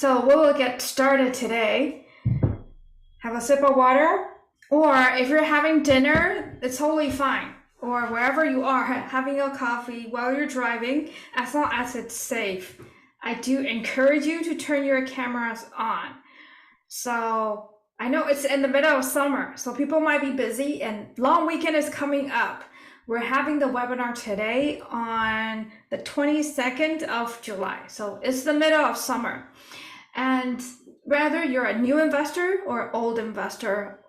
So we will get started today. Have a sip of water, or if you're having dinner, it's totally fine. Or wherever you are, having a coffee while you're driving, as long as it's safe. I do encourage you to turn your cameras on. So I know it's in the middle of summer, so people might be busy and long weekend is coming up. We're having the webinar today on the 22nd of July. So it's the middle of summer. And whether you're a new investor or old investor,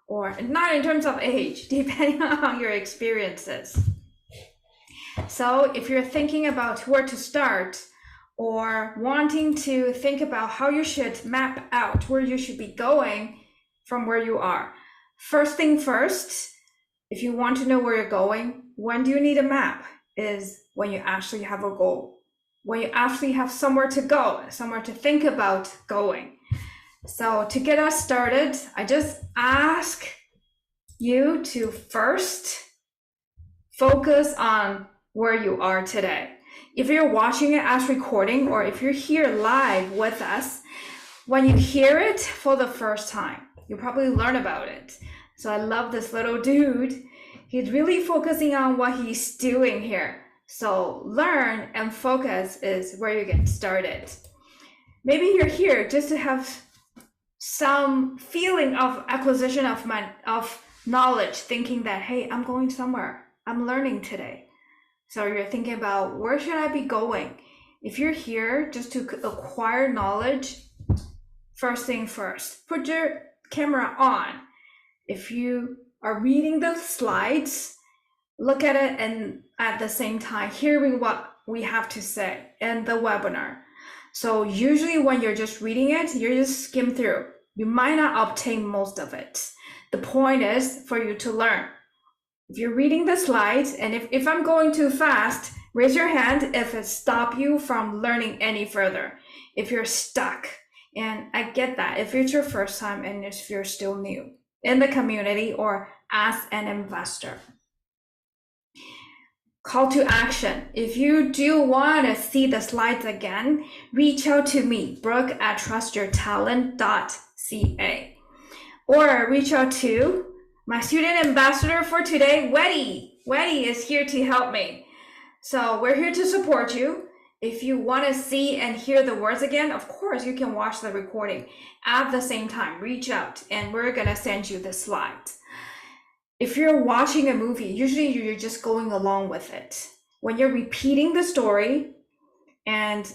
or not in terms of age, depending on your experiences. So if you're thinking about where to start or wanting to think about how you should map out where you should be going from where you are, first thing first, if you want to know where you're going, when do you need a map? Is when you actually have a goal. When you actually have somewhere to go, somewhere to think about going. So to get us started, I just ask you to first focus on where you are today. If you're watching it as recording, or if you're here live with us, when you hear it for the first time, you probably learn about it. So I love this little dude. He's really focusing on what he's doing here. So learn and focus is where you get started. Maybe you're here just to have some feeling of acquisition of knowledge, thinking that, hey, I'm going somewhere, I'm learning today. So you're thinking about, where should I be going? If you're here just to acquire knowledge, first thing first, put your camera on. If you are reading the slides, look at it and at the same time hearing what we have to say in the webinar. So usually when you're just reading it, you just skim through. You might not obtain most of it. The point is for you to learn. If you're reading the slides, and if I'm going too fast, raise your hand if it stops you from learning any further. If you're stuck, and I get that, if it's your first time and if you're still new in the community or as an investor. Call to action. If you do want to see the slides again, reach out to me, Brooke at trustyourtalent.ca, or reach out to my student ambassador for today, Weddy. Weddy is here to help me. So we're here to support you. If you want to see and hear the words again, of course, you can watch the recording at the same time. Reach out and we're going to send you the slides. If you're watching a movie, usually you're just going along with it. When you're repeating the story, and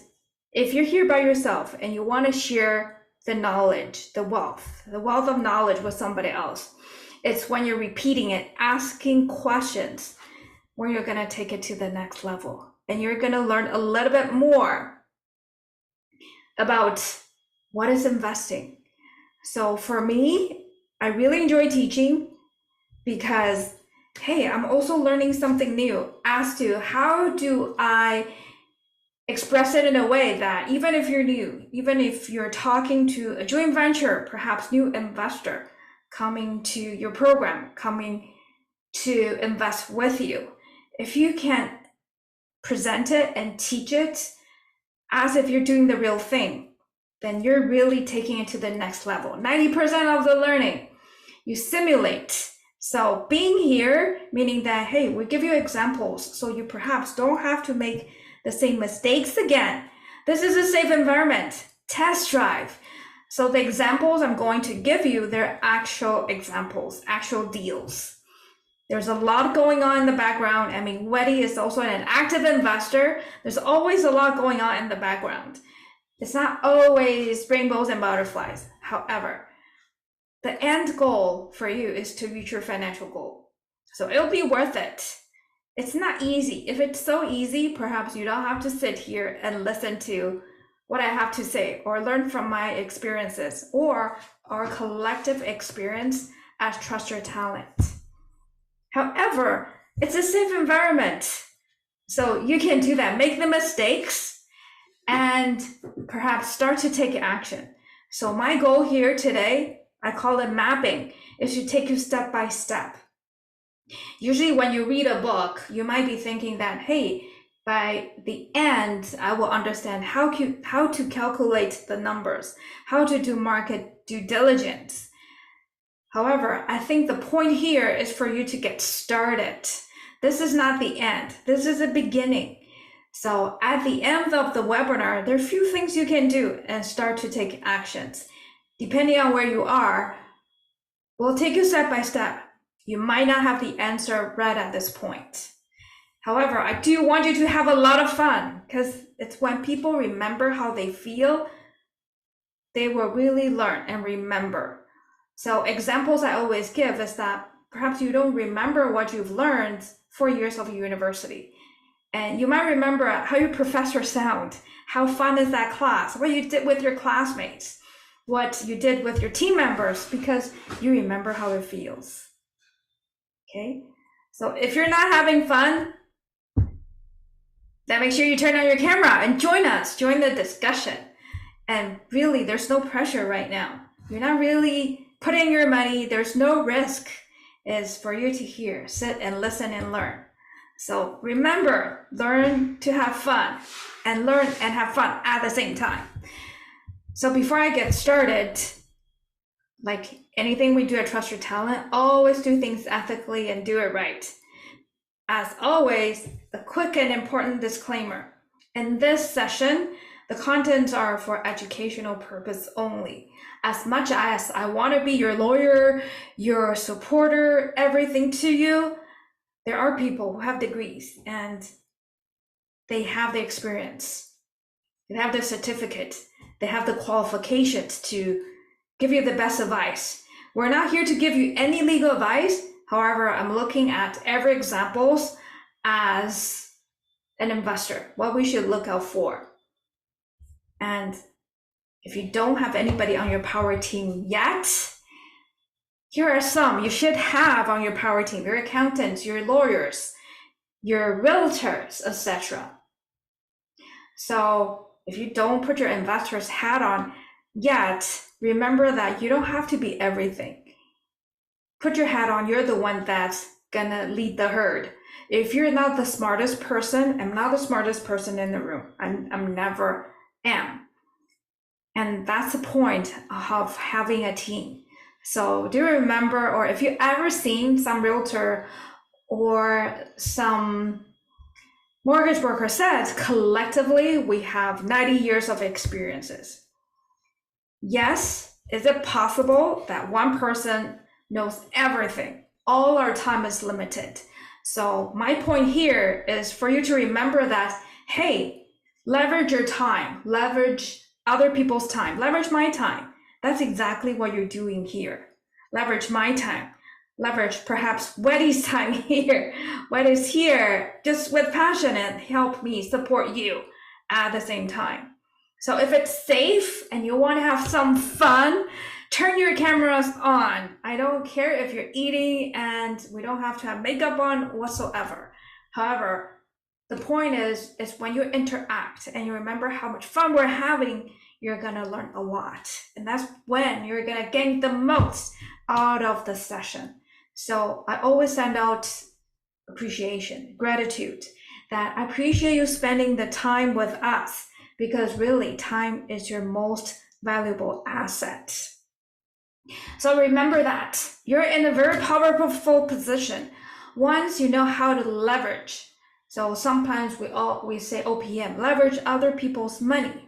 if you're here by yourself and you want to share the knowledge, the wealth of knowledge with somebody else, it's when you're repeating it, asking questions, where you're going to take it to the next level. And you're going to learn a little bit more about what is investing. So for me, I really enjoy teaching, because, hey, I'm also learning something new as to how do I express it in a way that even if you're new, even if you're talking to a joint venture, perhaps new investor coming to your program, coming to invest with you, if you can present it and teach it as if you're doing the real thing, then you're really taking it to the next level. 90% of the learning, you simulate. So being here, meaning that, hey, we give you examples so you perhaps don't have to make the same mistakes again. This is a safe environment. Test drive. So the examples I'm going to give you, they're actual examples, actual deals. There's a lot going on in the background. I mean, Weddy is also an active investor. There's always a lot going on in the background. It's not always rainbows and butterflies. However, the end goal for you is to reach your financial goal. So it'll be worth it. It's not easy. If it's so easy, perhaps you don't have to sit here and listen to what I have to say or learn from my experiences or our collective experience as Trust Your Talent. However, it's a safe environment. So you can do that. Make the mistakes and perhaps start to take action. So my goal here today, I call it mapping, is to take you step by step. Usually when you read a book, you might be thinking that, hey, by the end, I will understand how to calculate the numbers, how to do market due diligence. However, I think the point here is for you to get started. This is not the end. This is the beginning. So at the end of the webinar, there are a few things you can do and start to take actions. Depending on where you are, we'll take you step by step. You might not have the answer right at this point. However, I do want you to have a lot of fun, because it's when people remember how they feel, they will really learn and remember. So examples I always give is that perhaps you don't remember what you've learned 4 years of university. And you might remember how your professor sound, how fun is that class, what you did with your classmates, what you did with your team members, because you remember how it feels. Okay, so if you're not having fun, then make sure you turn on your camera and join us, join the discussion. And really, there's no pressure right now. You're not really putting your money, there's no risk. It's for you to hear, sit and listen and learn. So remember, learn to have fun and learn and have fun at the same time. So before I get started, like anything we do at Trust Your Talent, always do things ethically and do it right. As always, a quick and important disclaimer. In this session, the contents are for educational purpose only. As much as I want to be your lawyer, your supporter, everything to you, there are people who have degrees and they have the experience. They have the certificate. They have the qualifications to give you the best advice. We're not here to give you any legal advice. However, I'm looking at every examples as an investor, what we should look out for. And if you don't have anybody on your power team yet, here are some you should have on your power team: your accountants, your lawyers, your realtors, etc. So if you don't put your investor's hat on yet, remember that you don't have to be everything. Put your hat on, you're the one that's gonna lead the herd. If you're not the smartest person, I'm not the smartest person in the room. I'm never am. And that's the point of having a team. So do remember, or if you ever seen some realtor or some mortgage broker says, collectively, we have 90 years of experiences. Yes, is it possible that one person knows everything? All our time is limited. So my point here is for you to remember that, hey, leverage your time, leverage other people's time, leverage my time. That's exactly what you're doing here. Leverage my time, leverage perhaps Weddy's time here. Weddy's here just with passion and help me support you at the same time. So if it's safe and you want to have some fun, turn your cameras on. I don't care if you're eating and we don't have to have makeup on whatsoever. However, the point is when you interact and you remember how much fun we're having, you're gonna learn a lot. And that's when you're gonna gain the most out of the session. So I always send out appreciation, gratitude, that I appreciate you spending the time with us, because really time is your most valuable asset. So remember that you're in a very powerful position once you know how to leverage. So sometimes we say OPM, leverage other people's money.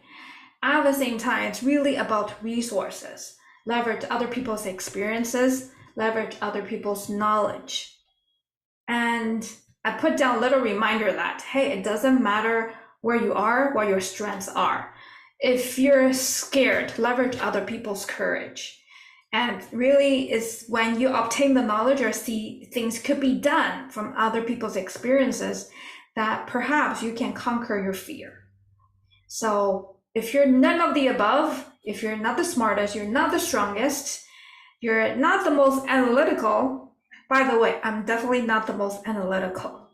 At the same time, it's really about resources. Leverage other people's experiences, leverage other people's knowledge. And I put down a little reminder that, hey, it doesn't matter where you are, what your strengths are. If you're scared, leverage other people's courage. And really is when you obtain the knowledge or see things could be done from other people's experiences that perhaps you can conquer your fear. So if you're none of the above, if you're not the smartest, you're not the strongest, you're not the most analytical. By the way, I'm definitely not the most analytical.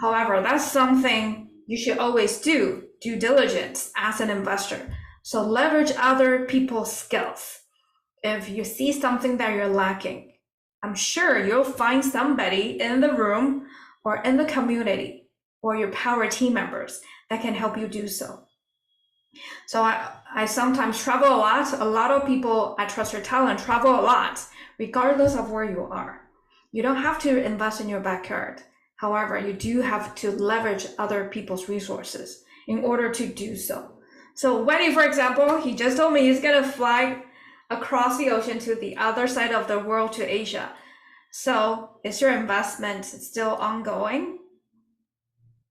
However, that's something you should always do, due diligence as an investor. So leverage other people's skills. If you see something that you're lacking, I'm sure you'll find somebody in the room or in the community or your power team members that can help you do so. So I sometimes travel a lot. A lot of people at Trust Your Talent travel a lot, regardless of where you are. You don't have to invest in your backyard. However, you do have to leverage other people's resources in order to do so. So Wendy, for example, he just told me he's gonna fly across the ocean to the other side of the world, to Asia. So is your investment still ongoing?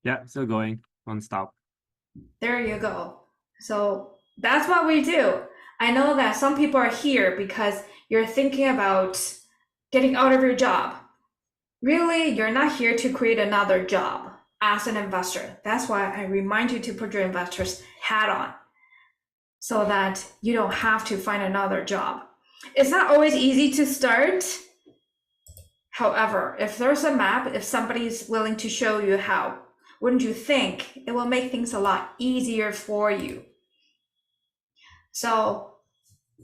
Yeah, still going non-stop. There you go. So that's what we do. I know that some people are here because you're thinking about getting out of your job. Really, you're not here to create another job as an investor. That's why I remind you to put your investor's hat on so that you don't have to find another job. It's not always easy to start. However, if there's a map, if somebody's willing to show you how, wouldn't you think it will make things a lot easier for you? So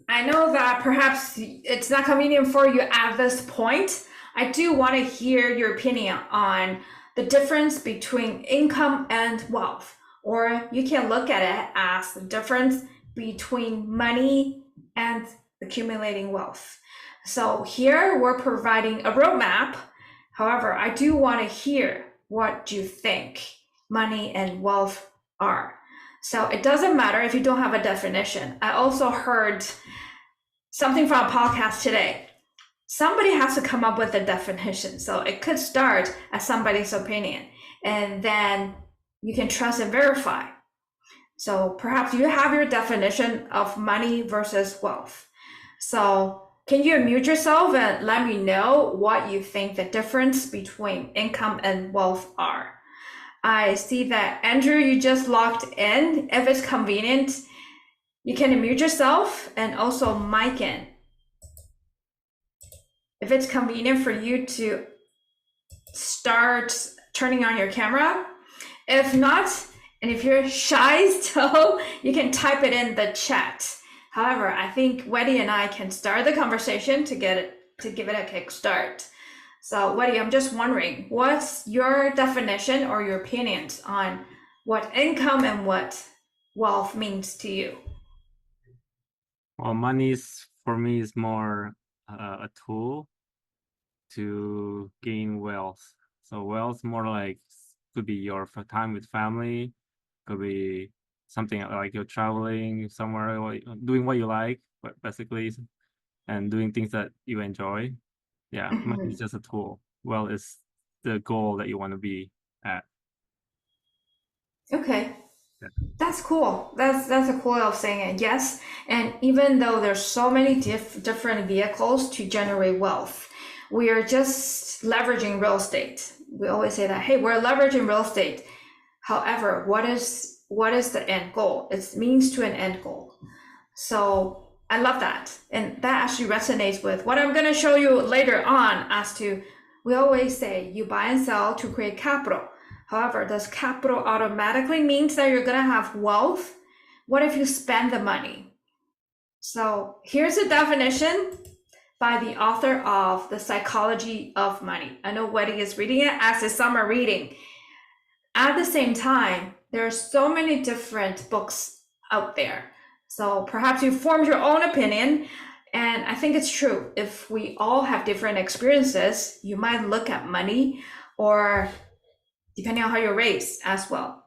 I know that perhaps it's not convenient for you at this point. I do want to hear your opinion on the difference between income and wealth, or you can look at it as the difference between money and accumulating wealth. So here we're providing a roadmap. However, I do want to hear what you think money and wealth are. So it doesn't matter if you don't have a definition. I also heard something from a podcast today. Somebody has to come up with a definition. So it could start as somebody's opinion, and then you can trust and verify. So perhaps you have your definition of money versus wealth. So can you unmute yourself and let me know what you think the difference between income and wealth are? I see that Andrew, you just logged in. If it's convenient, you can unmute yourself and also mic in. If it's convenient for you to start turning on your camera. If not, and if you're shy still, you can type it in the chat. However, I think Weddy and I can start the conversation to give it a kickstart. So Weddy, I'm just wondering, what's your definition or your opinions on what income and what wealth means to you? Well, money for me is more a tool to gain wealth. So wealth more like could be your time with family, could be something like you're traveling somewhere, doing what you like, but basically, and doing things that you enjoy. Yeah, money is just a tool. Well, it's the goal that you want to be at. Okay. Yeah. That's cool. That's a cool way of saying it. Yes. And even though there's so many different vehicles to generate wealth, we are just leveraging real estate. We always say that, hey, we're leveraging real estate. However, what is the end goal? It's means to an end goal. So I love that. And that actually resonates with what I'm going to show you later on as to, we always say you buy and sell to create capital. However, does capital automatically means that you're going to have wealth? What if you spend the money? So here's a definition by the author of The Psychology of Money. I know Weddy is reading it as a summer reading. At the same time, there are so many different books out there. So perhaps you formed your own opinion. And I think it's true. If we all have different experiences, you might look at money, or depending on how you're raised as well.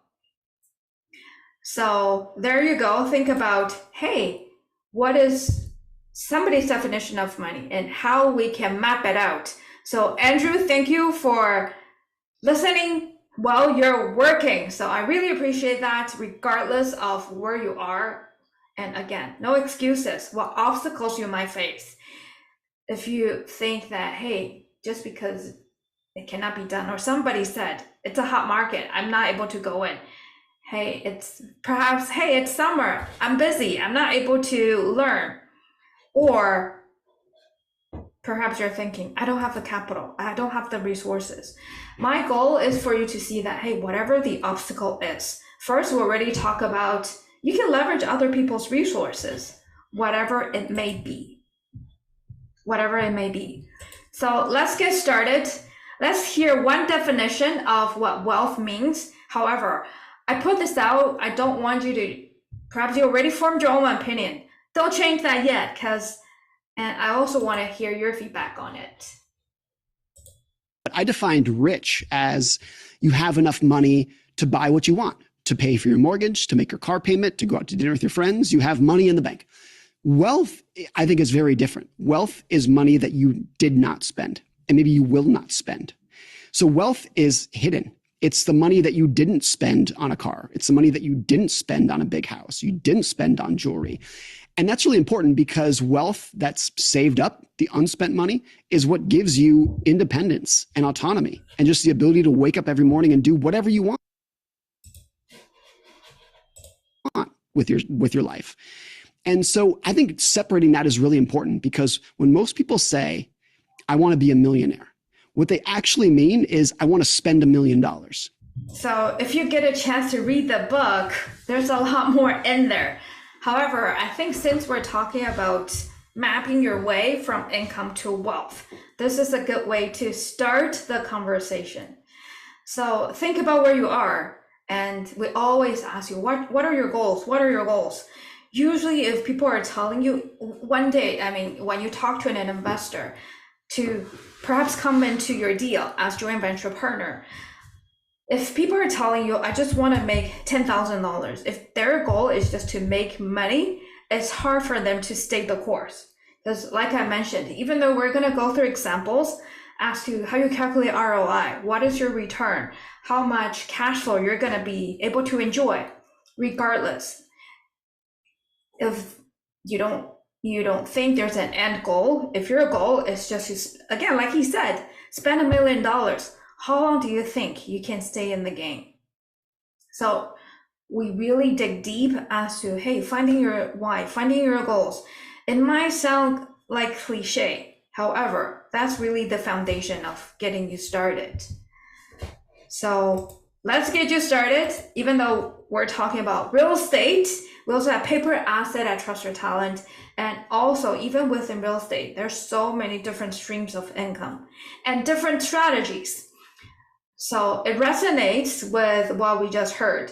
So there you go. Think about, hey, what is somebody's definition of money and how we can map it out. So Andrew, thank you for listening while you're working. So I really appreciate that, regardless of where you are. And again, no excuses, what obstacles you might face. If you think that, hey, just because it cannot be done, or somebody said it's a hot market, I'm not able to go in. Hey, it's summer, I'm busy, I'm not able to learn. Or perhaps you're thinking, I don't have the capital, I don't have the resources. My goal is for you to see that, hey, whatever the obstacle is, first we already talk about, you can leverage other people's resources, whatever it may be. So let's get started. Let's hear one definition of what wealth means. However, I put this out. I don't want you to, perhaps you already formed your own opinion. Don't change that yet, and I also want to hear your feedback on it. I defined rich as you have enough money to buy what you want, to pay for your mortgage, to make your car payment, to go out to dinner with your friends. You have money in the bank. Wealth, I think, is very different. Wealth is money that you did not spend, and maybe you will not spend. So wealth is hidden. It's the money that you didn't spend on a car. It's the money that you didn't spend on a big house. You didn't spend on jewelry. And that's really important because wealth that's saved up, the unspent money, is what gives you independence and autonomy and just the ability to wake up every morning and do whatever you want with your life. And so I think separating that is really important because when most people say, I want to be a millionaire, what they actually mean is, I want to spend $1 million. So if you get a chance to read the book, there's a lot more in there. However, I think since we're talking about mapping your way from income to wealth, this is a good way to start the conversation. So think about where you are. And we always ask you, what are your goals? What are your goals? Usually if people are telling you one day, when you talk to an investor to perhaps come into your deal as joint venture partner, if people are telling you, I just want to make $10,000, if their goal is just to make money, it's hard for them to stay the course. Because like I mentioned, even though we're going to go through examples, ask you how you calculate ROI, what is your return, how much cash flow you're going to be able to enjoy, regardless. If you don't think there's an end goal, if your goal is just to, again, like he said, spend $1 million, how long do you think you can stay in the game? So we really dig deep as to, hey, finding your why, finding your goals. It might sound like cliche. However, that's really the foundation of getting you started. So let's get you started. Even though we're talking about real estate, we also have paper asset at Trust Your Talent. And also, even within real estate, there's so many different streams of income and different strategies. So it resonates with what we just heard.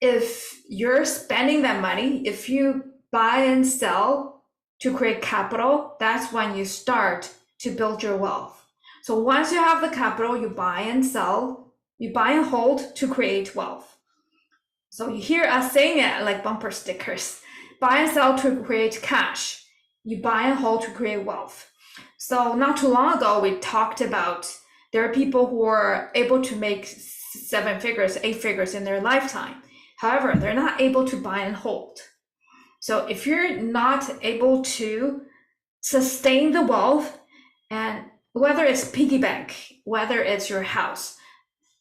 If you're spending that money, if you buy and sell to create capital, that's when you start to build your wealth. So once you have the capital, you buy and sell, you buy and hold to create wealth. So you hear us saying it like bumper stickers. Buy and sell to create cash. You buy and hold to create wealth. So not too long ago, we talked about there are people who are able to make 7 figures, 8 figures in their lifetime. However, they're not able to buy and hold. So if you're not able to sustain the wealth, and whether it's piggy bank, whether it's your house,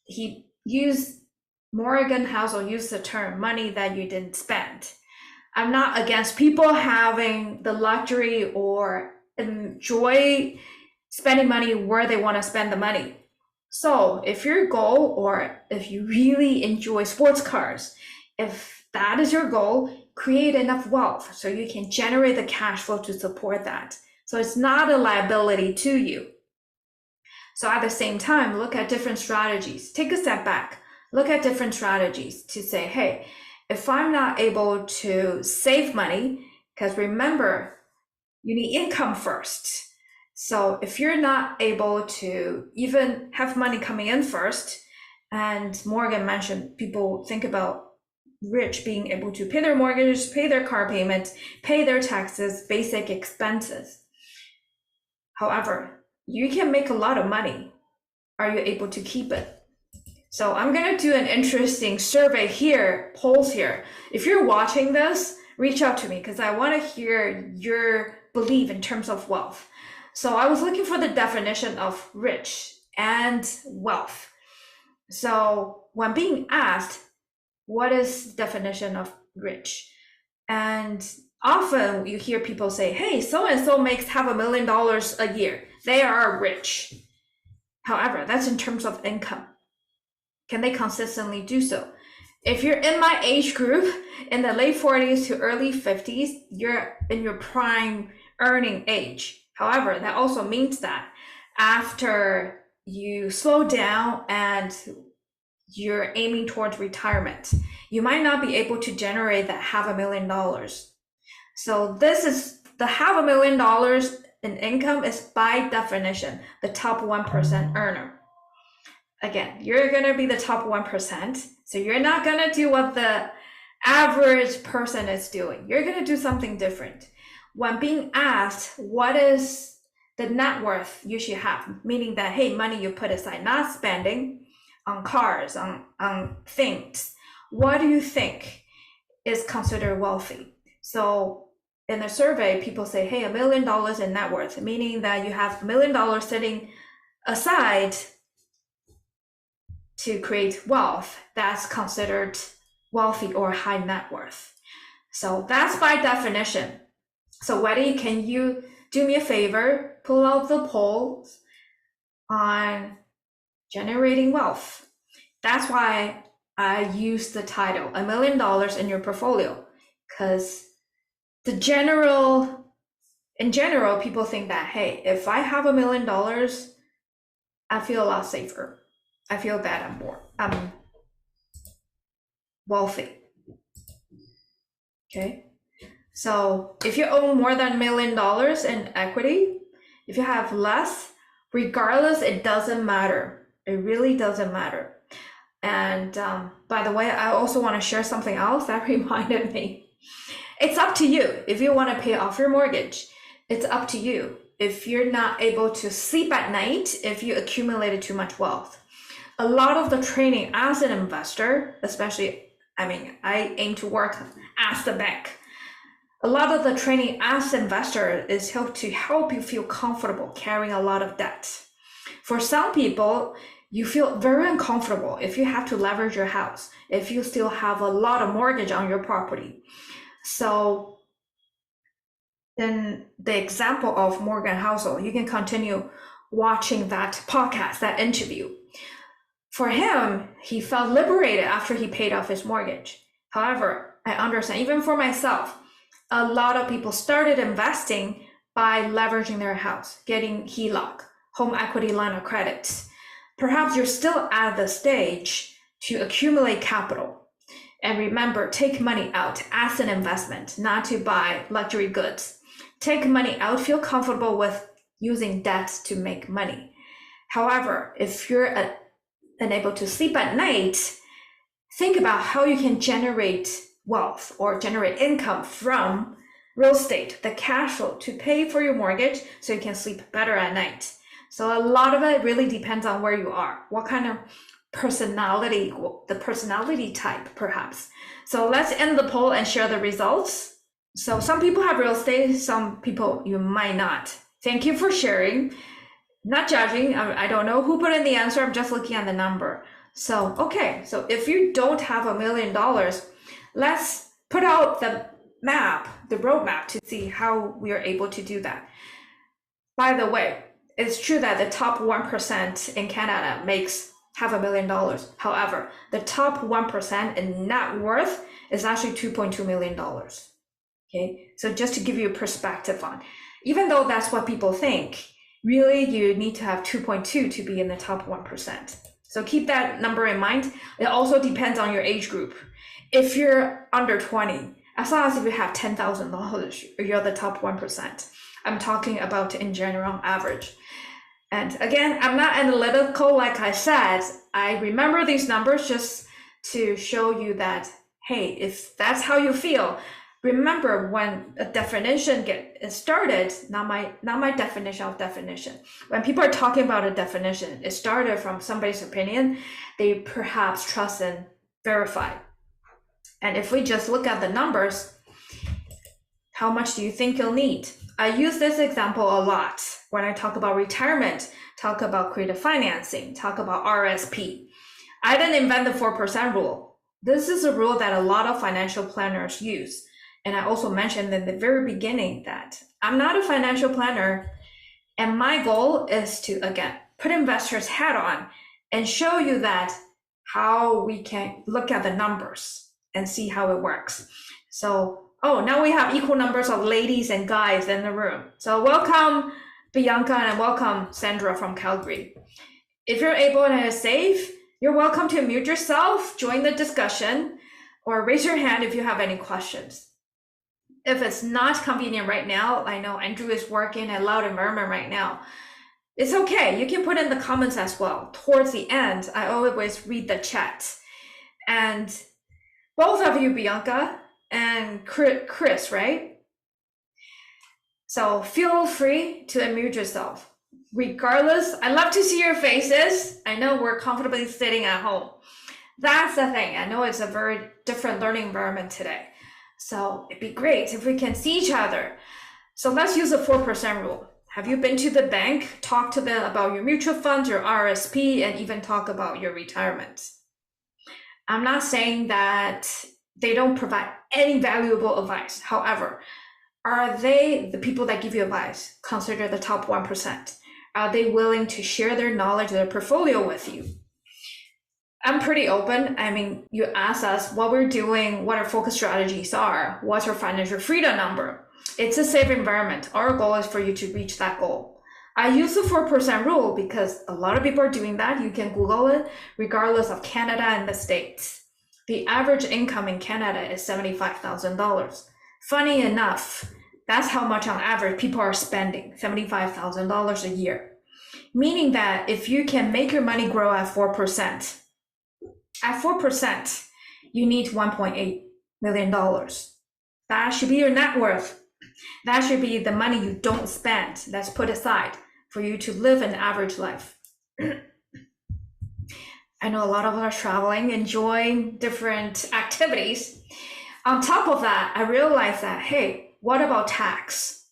he used Morgan Housel used the term money that you didn't spend. I'm not against people having the luxury or enjoy spending money where they want to spend the money. So if your goal, or if you really enjoy sports cars, if that is your goal, create enough wealth so you can generate the cash flow to support that. So it's not a liability to you. So at the same time, look at different strategies. Take a step back, look at different strategies to say, hey, if I'm not able to save money, because remember, you need income first. So if you're not able to even have money coming in first, and Morgan mentioned people think about rich being able to pay their mortgage, pay their car payment, pay their taxes, basic expenses. However, you can make a lot of money. Are you able to keep it? So I'm going to do an interesting survey here, polls here. If you're watching this, reach out to me because I want to hear your belief in terms of wealth. So I was looking for the definition of rich and wealth. So when being asked, what is the definition of rich? And often you hear people say, hey, so-and-so makes $500,000 a year. They are rich. However, that's in terms of income. Can they consistently do so? If you're in my age group, in the late 40s to early 50s, you're in your prime earning age. However, that also means that after you slow down and you're aiming towards retirement, you might not be able to generate that $500,000. So this is the $500,000 in income is by definition the top 1% earner. Again, you're going to be the top 1%. So you're not going to do what the average person is doing. You're going to do something different. When being asked, what is the net worth you should have? Meaning that, hey, money you put aside, not spending on cars, on things. What do you think is considered wealthy? So in a survey, people say, hey, $1 million in net worth, meaning that you have $1 million sitting aside to create wealth. That's considered wealthy or high net worth. So that's by definition. So Weddy, can you do me a favor, pull out the polls on generating wealth? That's why I use the title, $1 million in your portfolio, because in general, people think that, hey, if I have $1 million, I feel a lot safer. I feel that I'm wealthy. Okay. So if you own more than $1 million in equity, if you have less, regardless, it doesn't matter. It really doesn't matter. And by the way, I also want to share something else that reminded me. It's up to you if you want to pay off your mortgage. It's up to you if you're not able to sleep at night, if you accumulated too much wealth. A lot of the training as an investor, especially, I aim to work as the bank. A lot of the training as an investor is to help you feel comfortable carrying a lot of debt. For some people, you feel very uncomfortable if you have to leverage your house, if you still have a lot of mortgage on your property. So in the example of Morgan Housel, you can continue watching that podcast, that interview. For him, he felt liberated after he paid off his mortgage. However, I understand, even for myself, a lot of people started investing by leveraging their house, getting HELOC, home equity line of credit. Perhaps you're still at the stage to accumulate capital. And remember, take money out as an investment, not to buy luxury goods. Take money out, feel comfortable with using debt to make money. However, if you're unable to sleep at night, think about how you can generate wealth or generate income from real estate, the cash flow to pay for your mortgage so you can sleep better at night. So a lot of it really depends on where you are, what kind of personality, the personality type perhaps. So let's end the poll and share the results. So some people have real estate, some people you might not. Thank you for sharing. Not judging, I don't know who put in the answer, I'm just looking at the number. So, okay, so if you don't have $1 million, let's put out the map, the roadmap to see how we are able to do that. By the way, it's true that the top 1% in Canada makes $500,000. However, the top 1% in net worth is actually $2.2 million. Okay, so just to give you a perspective on, even though that's what people think, really you need to have 2.2 to be in the top 1%. So keep that number in mind. It also depends on your age group. If you're under 20, as long as if you have $10,000, you're the top 1%. I'm talking about in general average. And again, I'm not analytical, like I said. I remember these numbers just to show you that, hey, if that's how you feel, remember when a definition gets started, not my definition of definition. When people are talking about a definition, it started from somebody's opinion, they perhaps trust and verify. And if we just look at the numbers, how much do you think you'll need? I use this example a lot when I talk about retirement, talk about creative financing, talk about RSP. I didn't invent the 4% rule. This is a rule that a lot of financial planners use. And I also mentioned in the very beginning that I'm not a financial planner. And my goal is to, again, put investors' hat on and show you that how we can look at the numbers and see how it works. So, now we have equal numbers of ladies and guys in the room. So welcome, Bianca, and welcome, Sandra from Calgary. If you're able to save, you're welcome to mute yourself, join the discussion, or raise your hand if you have any questions. If it's not convenient right now, I know Andrew is working at loud environment right now. It's okay. You can put in the comments as well. Towards the end, I always read the chat. And both of you, Bianca and Chris, right? So feel free to unmute yourself. Regardless, I love to see your faces. I know we're comfortably sitting at home. That's the thing. I know it's a very different learning environment today. So it'd be great if we can see each other. So let's use the 4% rule. Have you been to the bank, talk to them about your mutual funds, your RSP, and even talk about your retirement? I'm not saying that they don't provide any valuable advice. However, are they the people that give you advice consider the top 1%? Are they willing to share their knowledge, their portfolio with you? I'm pretty open. I mean, you ask us what we're doing, what our focus strategies are, what's our financial freedom number. It's a safe environment. Our goal is for you to reach that goal. I use the 4% rule because a lot of people are doing that. You can Google it, regardless of Canada and the States. The average income in Canada is $75,000. Funny enough, that's how much on average people are spending, $75,000 a year. Meaning that if you can make your money grow at 4%, you need $1.8 million. That should be your net worth. That should be the money you don't spend, that's put aside for you to live an average life. I know a lot of us are traveling, enjoying different activities. On top of that, I realized that, hey, what about tax?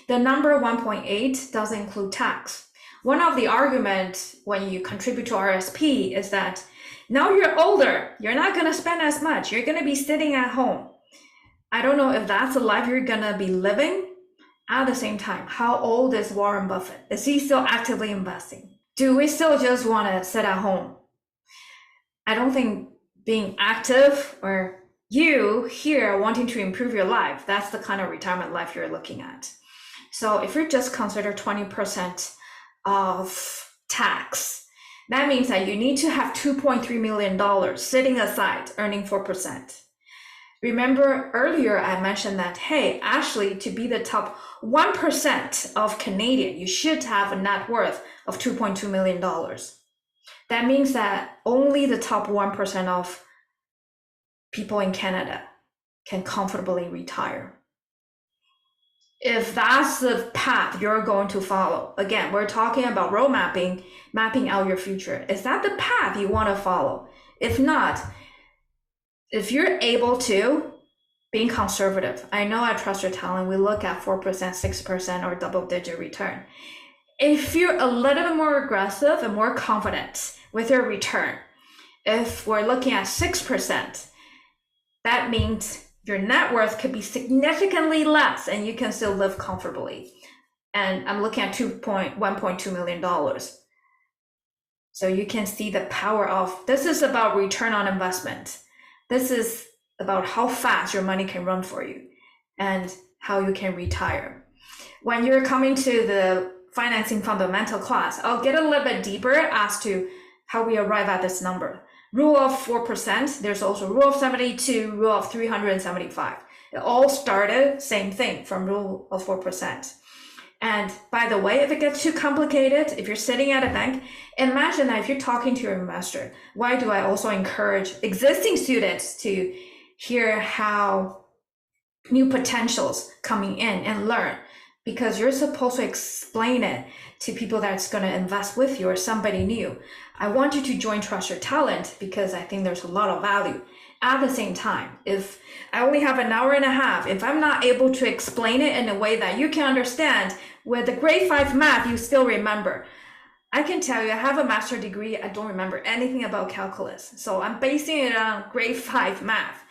The number 1.8 doesn't include tax. One of the arguments when you contribute to RSP is that now you're older, you're not going to spend as much, you're going to be sitting at home. I don't know if that's the life you're going to be living. At the same time, how old is Warren Buffett? Is he still actively investing? Do we still just want to sit at home? I don't think being active or you here wanting to improve your life, that's the kind of retirement life you're looking at. So if you just consider 20% of tax, that means that you need to have $2.3 million sitting aside, earning 4%. Remember earlier I mentioned that, hey, actually to be the top 1% of Canadian, you should have a net worth of $2.2 million. That means that only the top 1% of people in Canada can comfortably retire. If that's the path you're going to follow, again, we're talking about road mapping, mapping out your future. Is that the path you want to follow? If not, if you're able to, being conservative. I know at Trust Your Talent, we look at 4%, 6% or double-digit return. If you're a little bit more aggressive and more confident with your return, if we're looking at 6%, that means your net worth could be significantly less and you can still live comfortably. And I'm looking at $1.2 million. So you can see the power of, this is about return on investment. This is about how fast your money can run for you and how you can retire. When you're coming to the financing fundamental class, I'll get a little bit deeper as to how we arrive at this number. Rule of 4%, there's also rule of 72, rule of 375. It all started, same thing, from rule of 4%. And by the way, if it gets too complicated, if you're sitting at a bank, imagine that if you're talking to your investor, why do I also encourage existing students to hear how new potentials coming in and learn? Because you're supposed to explain it to people that's going to invest with you or somebody new. I want you to join Trust Your Talent because I think there's a lot of value. At the same time, if I only have an hour and a half, if I'm not able to explain it in a way that you can understand, with the grade 5 math, you still remember. I can tell you, I have a master's degree, I don't remember anything about calculus. So I'm basing it on grade 5 math.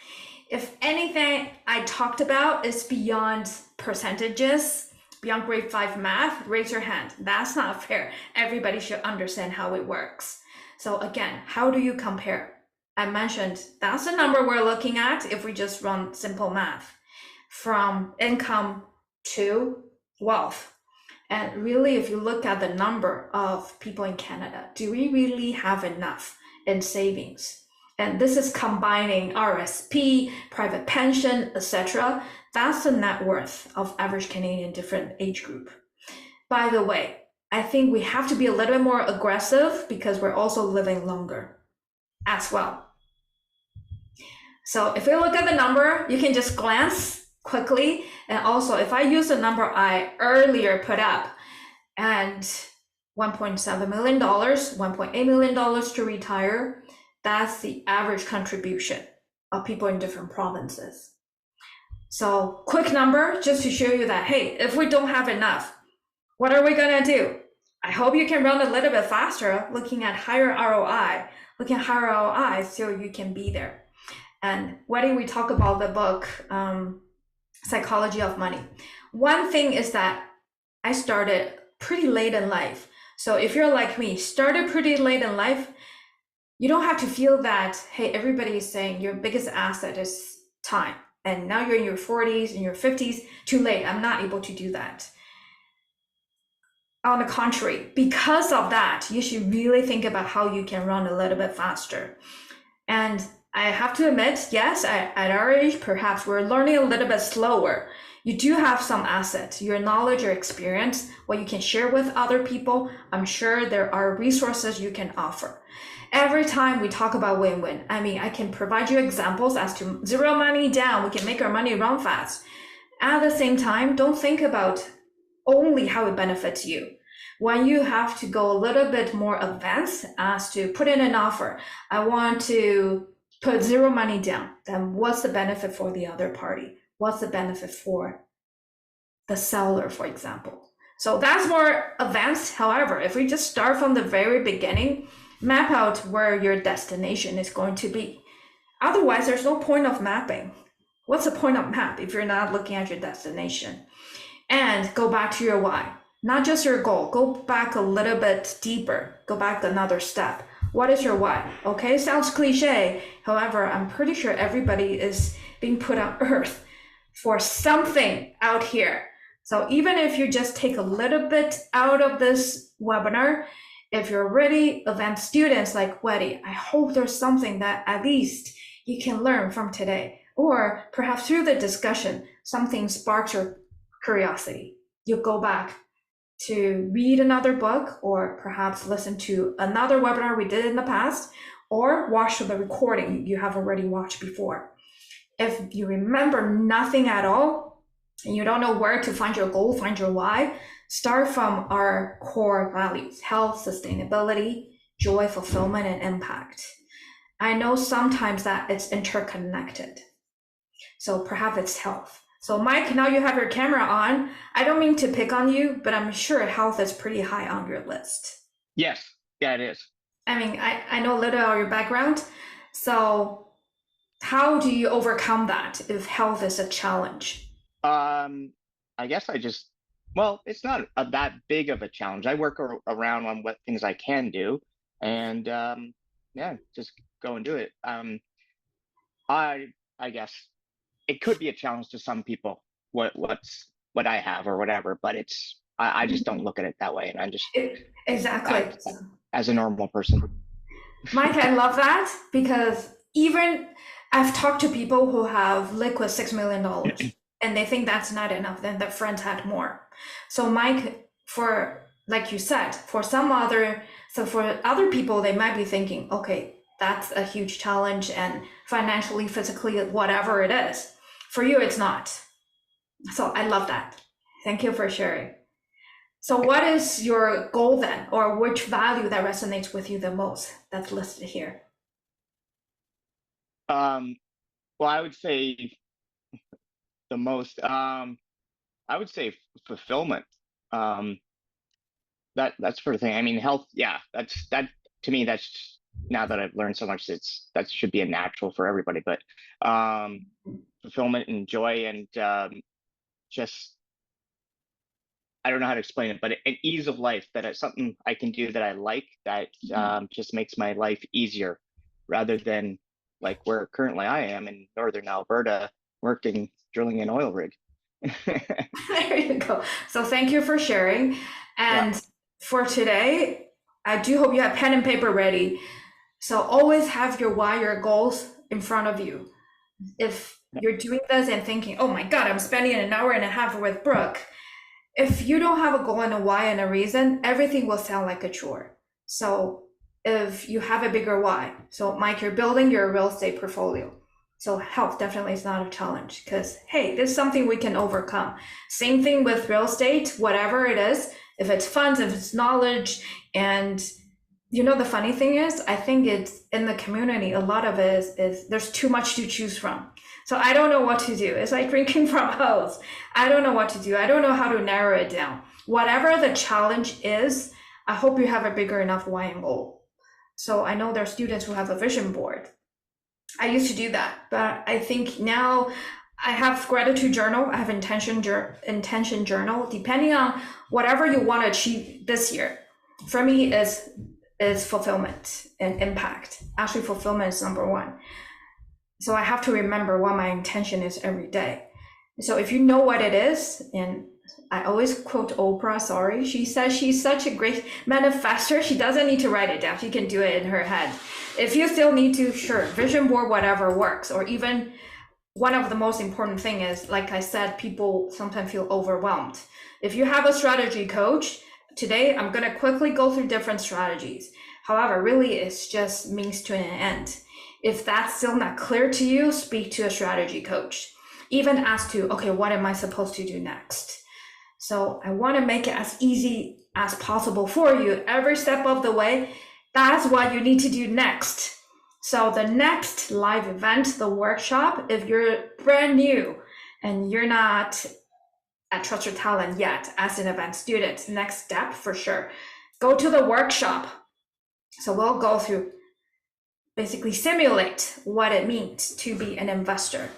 If anything I talked about is beyond percentages, beyond grade 5 math, raise your hand. That's not fair. Everybody should understand how it works. So again, how do you compare? I mentioned that's the number we're looking at if we just run simple math from income to wealth. And really, if you look at the number of people in Canada, do we really have enough in savings? And this is combining RSP, private pension, etc. That's the net worth of average Canadian different age group. By the way, I think we have to be a little bit more aggressive because we're also living longer as well. So if we look at the number, you can just glance quickly. And also, if I use the number I earlier put up, and $1.7 million, $1.8 million to retire, that's the average contribution of people in different provinces. So quick number, just to show you that, hey, if we don't have enough, what are we gonna do? I hope you can run a little bit faster, looking at higher ROI, so you can be there. And when we talk about the book, Psychology of Money, one thing is that I started pretty late in life. So if you're like me, started pretty late in life, you don't have to feel that, hey, everybody is saying your biggest asset is time. And now you're in your 40s and your 50s, too late. I'm not able to do that. On the contrary, because of that, you should really think about how you can run a little bit faster. And I have to admit, yes, at our age, perhaps we're learning a little bit slower. You do have some assets, your knowledge, your experience, what you can share with other people. I'm sure there are resources you can offer. Every time we talk about win-win, I mean, I can provide you examples as to zero money down, we can make our money run fast. At the same time, don't think about only how it benefits you. When you have to go a little bit more advanced as to put in an offer, I want to put zero money down, then what's the benefit for the other party? What's the benefit for the seller, for example? So that's more advanced. However, if we just start from the very beginning, map out where your destination is going to be. Otherwise, there's no point of mapping. What's the point of map if you're not looking at your destination? And go back to your why, not just your goal. Go back a little bit deeper. Go back another step. What is your why? Okay, sounds cliche. However, I'm pretty sure everybody is being put on earth for something out here. So even if you just take a little bit out of this webinar, if you're really advanced students like Weddy, I hope there's something that at least you can learn from today. Or perhaps through the discussion, something sparks your curiosity. You go back to read another book, or perhaps listen to another webinar we did in the past, or watch the recording you have already watched before. If you remember nothing at all, and you don't know where to find your goal, find your why, start from our core values: health, sustainability, joy, fulfillment, and impact. I know sometimes that it's interconnected. So perhaps it's health. So Mike, now you have your camera on. I don't mean to pick on you, but I'm sure health is pretty high on your list. Yes, yeah, it is. I mean, I know a little about your background. So how do you overcome that if health is a challenge? I guess well, it's not that big of a challenge. I work around on what things I can do, and yeah, just go and do it. I guess it could be a challenge to some people, what I have or whatever, but I just don't look at it that way, and I'm just Exactly. as a normal person. Mike, I love that, because even I've talked to people who have liquid $6 million and they think that's not enough, then their friends had more. So Mike, for, like you said, for other people, they might be thinking, okay, that's a huge challenge, and financially, physically, whatever it is. For you, it's not. So I love that. Thank you for sharing. So what is your goal then, or which value that resonates with you the most that's listed here? Well, I would say the most, I would say fulfillment. That sort of thing. I mean, health, yeah, that to me, that's, now that I've learned so much, that should be a natural for everybody, but fulfillment and joy, and just, I don't know how to explain it, but an ease of life, that it's something I can do that I like, that just makes my life easier, rather than like where currently I am in northern Alberta, working, drilling an oil rig. There you go. So thank you for sharing. And for today, I do hope you have pen and paper ready. So always have your why, your goals in front of you. If you're doing this and thinking, oh my God, I'm spending an hour and a half with Brooke. If you don't have a goal and a why and a reason, everything will sound like a chore. So if you have a bigger why, so Mike, you're building your real estate portfolio. So health definitely is not a challenge because, hey, this is something we can overcome. Same thing with real estate, whatever it is, if it's funds, if it's knowledge. And you know, the funny thing is, I think it's in the community, a lot of it is there's too much to choose from. So I don't know what to do. It's like drinking from a hose. I don't know what to do. I don't know how to narrow it down. Whatever the challenge is, I hope you have a bigger enough why and goal. So I know there are students who have a vision board. I used to do that, but I think now I have gratitude journal, I have intention journal, depending on whatever you want to achieve this year. For me is fulfillment and impact. Actually, fulfillment is number one. So I have to remember what my intention is every day. So if you know what it is, and I always quote Oprah, sorry, she says she's such a great manifester. She doesn't need to write it down. She can do it in her head. If you still need to, sure, vision board, whatever works. Or even one of the most important thing is, like I said, people sometimes feel overwhelmed. If you have a strategy coach, today I'm going to quickly go through different strategies. However, really it's just means to an end. If that's still not clear to you, speak to a strategy coach. Even ask to, okay, what am I supposed to do next? So I want to make it as easy as possible for you. Every step of the way, that's what you need to do next. So the next live event, the workshop, if you're brand new and you're not at Trust Your Talent yet as an event student, next step for sure, go to the workshop. So we'll go through, basically simulate what it means to be an investor.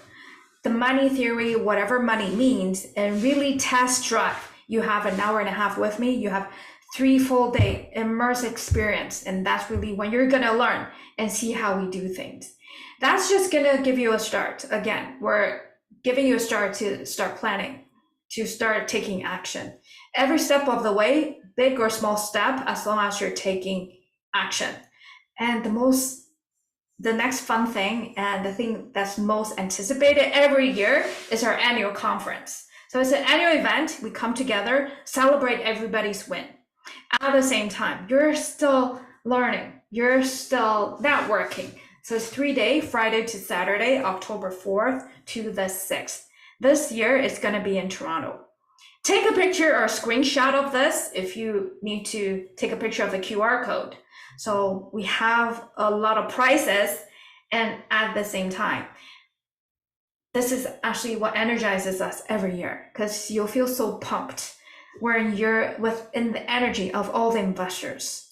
The money theory, whatever money means, and really test drive. You have an hour and a half with me. You have 3 full day immersive experience. And that's really when you're going to learn and see how we do things. That's just going to give you a start. Again, we're giving you a start to start planning, to start taking action. Every step of the way, big or small step, as long as you're taking action. And the next fun thing, and the thing that's most anticipated every year, is our annual conference. So it's an annual event. We come together, celebrate everybody's win. At the same time, you're still learning, you're still networking. So it's 3-day, Friday to Saturday, October 4th to the 6th. This year it's going to be in Toronto. Take a picture or a screenshot of this if you need to take a picture of the QR code. So we have a lot of prizes, and at the same time, this is actually what energizes us every year, because you'll feel so pumped when you're within the energy of all the investors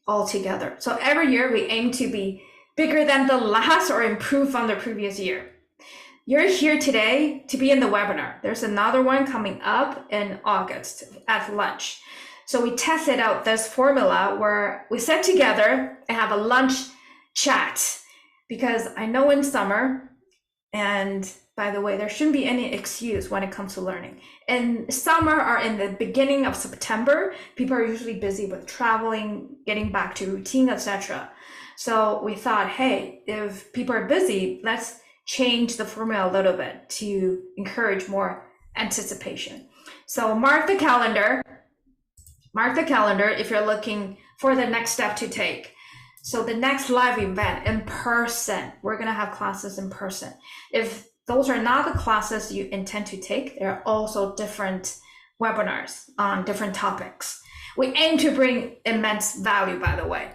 all together. So every year we aim to be bigger than the last or improve on the previous year. You're here today to be in the webinar. There's another one coming up in August at lunch. So we tested out this formula where we sit together and have a lunch chat, because I know in summer, and by the way, there shouldn't be any excuse when it comes to learning. In summer or in the beginning of September, people are usually busy with traveling, getting back to routine, etc. So we thought, hey, if people are busy, let's change the formula a little bit to encourage more anticipation. So mark the calendar if you're looking for the next step to take. So the next live event in person, we're going to have classes in person. If those are not the classes you intend to take, there are also different webinars on different topics. We aim to bring immense value, by the way.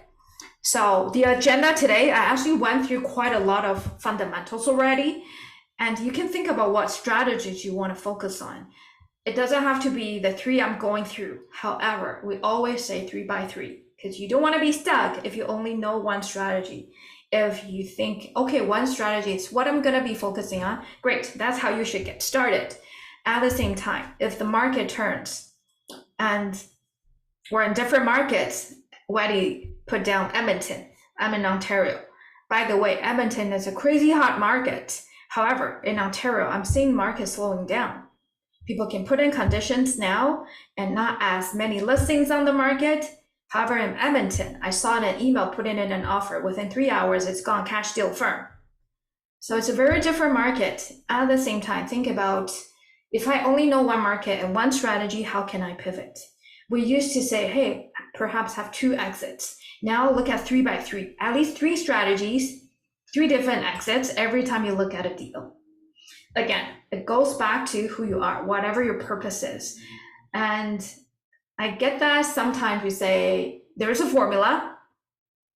So the agenda today, I actually went through quite a lot of fundamentals already, and you can think about what strategies you want to focus on. It doesn't have to be the 3 I'm going through. However, we always say 3 by 3, because you don't want to be stuck if you only know one strategy. If you think, okay, one strategy is what I'm going to be focusing on, great, that's how you should get started. At the same time, if the market turns and we're in different markets, Weddy put down Edmonton. I'm in Ontario. By the way, Edmonton is a crazy hot market. However, in Ontario, I'm seeing markets slowing down. People can put in conditions now and not as many listings on the market. However, in Edmonton, I saw in an email putting in an offer. Within 3 hours, it's gone cash deal firm. So it's a very different market. At the same time, think about, if I only know one market and one strategy, how can I pivot? We used to say, hey, perhaps have 2 exits. Now look at 3 by 3, at least 3 strategies, 3 different exits every time you look at a deal. Again, it goes back to who you are, whatever your purpose is. And I get that sometimes we say there's a formula.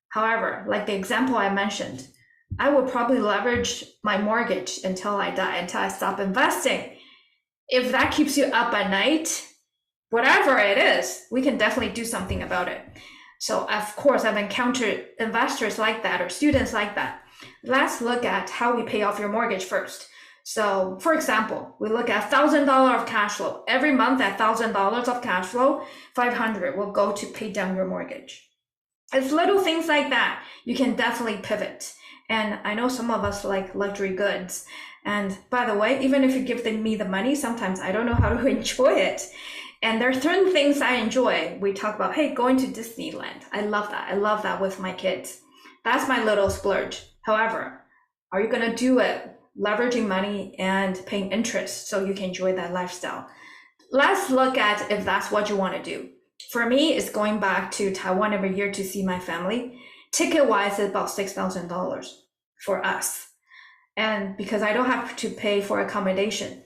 However, like the example I mentioned, I would probably leverage my mortgage until I die, until I stop investing. If that keeps you up at night, whatever it is, we can definitely do something about it. So of course, I've encountered investors like that or students like that. Let's look at how we pay off your mortgage first. So for example, we look at $1,000 of cash flow. Every month, that $1,000 of cash flow, $500 will go to pay down your mortgage. It's little things like that. You can definitely pivot. And I know some of us like luxury goods. And by the way, even if you give me the money, sometimes I don't know how to enjoy it. And there are certain things I enjoy. We talk about, hey, going to Disneyland. I love that. I love that with my kids. That's my little splurge. However, are you going to do it leveraging money and paying interest so you can enjoy that lifestyle? Let's look at if that's what you want to do. For me, it's going back to Taiwan every year to see my family. Ticket-wise, it's about $6,000 for us. And because I don't have to pay for accommodation.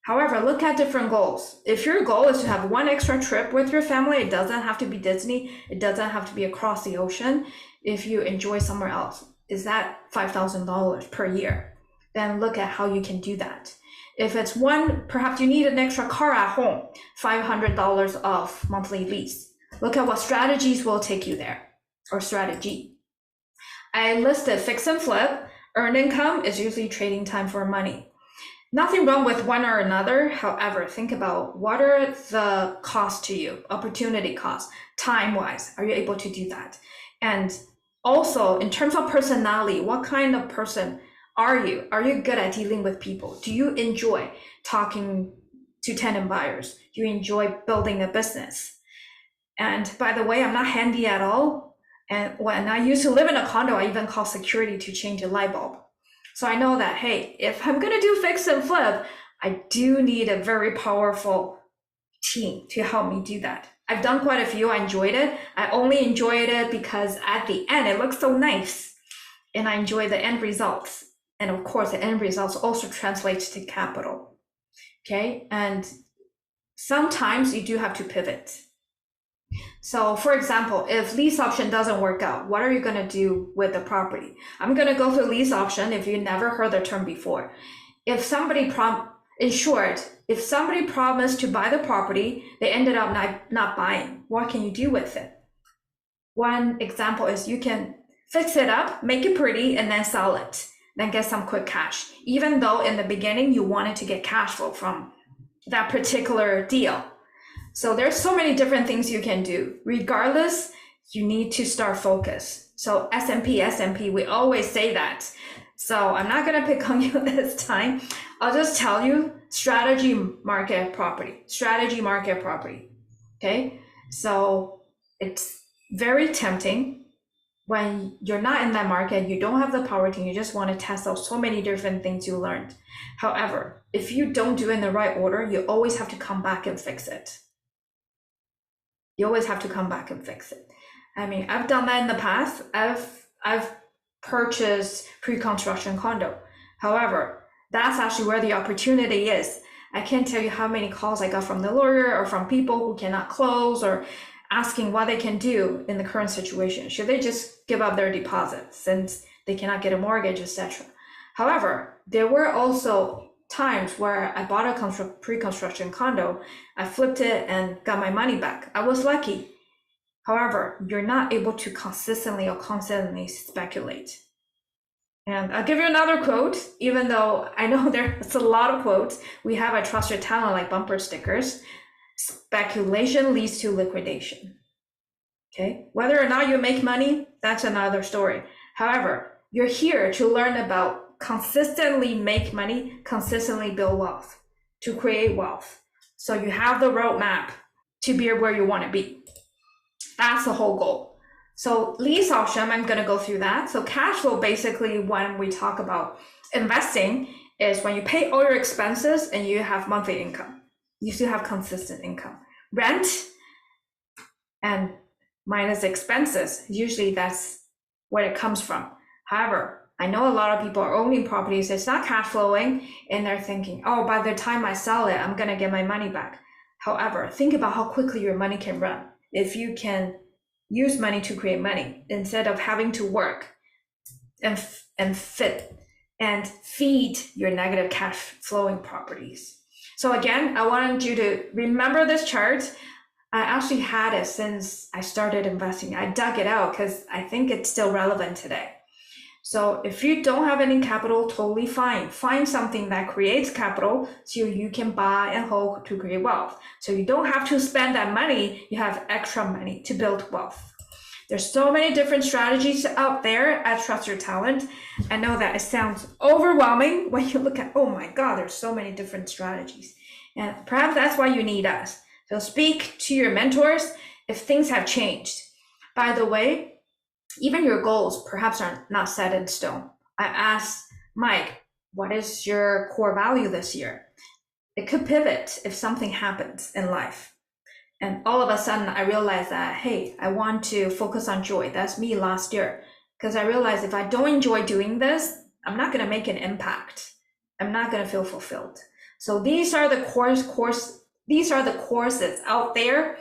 However, look at different goals. If your goal is to have one extra trip with your family, it doesn't have to be Disney. It doesn't have to be across the ocean. If you enjoy somewhere else, is that $5,000 per year? Then look at how you can do that. If it's one, perhaps you need an extra car at home, $500 off monthly lease. Look at what strategies will take you there, or strategy. I listed fix and flip. Earned income is usually trading time for money. Nothing wrong with one or another. However, think about what are the costs to you, opportunity costs, time-wise. Are you able to do that? And also, in terms of personality, what kind of person are you? Are you good at dealing with people? Do you enjoy talking to tenant buyers? Do you enjoy building a business? And by the way, I'm not handy at all. And when I used to live in a condo, I even called security to change a light bulb. So I know that, hey, if I'm going to do fix and flip, I do need a very powerful team to help me do that. I've done quite a few. I enjoyed it. I only enjoyed it because at the end, it looks so nice. And I enjoy the end results. And of course, the end results also translates to capital. Okay. And sometimes you do have to pivot. So for example, if lease option doesn't work out, what are you going to do with the property? I'm going to go through lease option if you never heard the term before. If somebody in short, if somebody promised to buy the property, they ended up not buying, what can you do with it? One example is you can fix it up, make it pretty, and then sell it, then get some quick cash. Even though in the beginning you wanted to get cash flow from that particular deal. So there's so many different things you can do. Regardless, you need to start focus. So S&P, we always say that. So I'm not going to pick on you this time. I'll just tell you strategy market property. Okay. So it's very tempting when you're not in that market, you don't have the power team, you just want to test out so many different things you learned. However, if you don't do it in the right order, you always have to come back and fix it. You always have to come back and fix it. I mean, I've done that in the past. I've purchased pre-construction condo. However, that's actually where the opportunity is. I can't tell you how many calls I got from the lawyer or from people who cannot close or asking what they can do in the current situation. Should they just give up their deposit since they cannot get a mortgage, etc.? However, there were also times where I bought a pre-construction condo, I flipped it and got my money back. I was lucky. However, you're not able to constantly speculate. And I'll give you another quote, even though I know there's a lot of quotes. We have a trusted talent like bumper stickers. Speculation leads to liquidation. Okay, whether or not you make money, that's another story. However, you're here to learn about consistently make money, consistently build wealth, to create wealth. So you have the roadmap to be where you want to be. That's the whole goal. So lease option, I'm going to go through that. So cash flow, basically, when we talk about investing, is when you pay all your expenses and you have monthly income. You still have consistent income. Rent and minus expenses, usually that's where it comes from. However, I know a lot of people are owning properties, it's not cash flowing, and they're thinking, oh, by the time I sell it, I'm going to get my money back. However, think about how quickly your money can run. If you can use money to create money instead of having to work and feed your negative cash flowing properties. So again, I wanted you to remember this chart. I actually had it since I started investing. I dug it out because I think it's still relevant today. So if you don't have any capital, totally fine. Find something that creates capital so you can buy and hold to create wealth. So you don't have to spend that money, you have extra money to build wealth. There's so many different strategies out there at Trust Your Talent. I know that it sounds overwhelming when you look at, oh my God, there's so many different strategies. And perhaps that's why you need us. So speak to your mentors if things have changed. By the way, even your goals perhaps are not set in stone. I asked Mike, what is your core value this year? It could pivot if something happens in life. And all of a sudden I realized that, hey, I want to focus on joy. That's me last year. Because I realized if I don't enjoy doing this, I'm not going to make an impact. I'm not going to feel fulfilled. So these are the courses out there.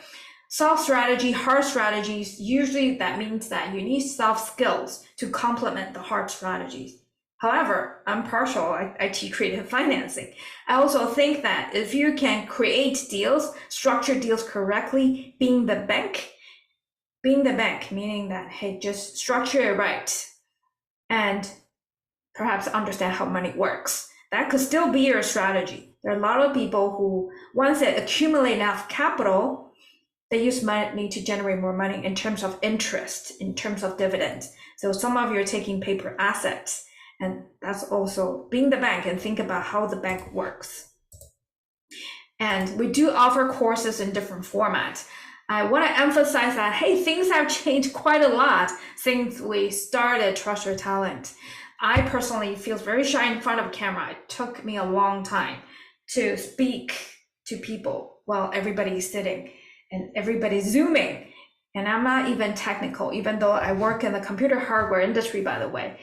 Soft strategy, hard strategies, usually that means that you need soft skills to complement the hard strategies. However, I'm partial, I teach creative financing. I also think that if you can create deals, structure deals correctly, being the bank, meaning that, hey, just structure it right and perhaps understand how money works. That could still be your strategy. There are a lot of people who, once they accumulate enough capital, they use money to generate more money in terms of interest, in terms of dividends. So some of you are taking paper assets, and that's also being the bank and think about how the bank works. And we do offer courses in different formats. I want to emphasize that, hey, things have changed quite a lot since we started Trust Your Talent. I personally feel very shy in front of camera. It took me a long time to speak to people while everybody's sitting and everybody's Zooming. And I'm not even technical, even though I work in the computer hardware industry, by the way.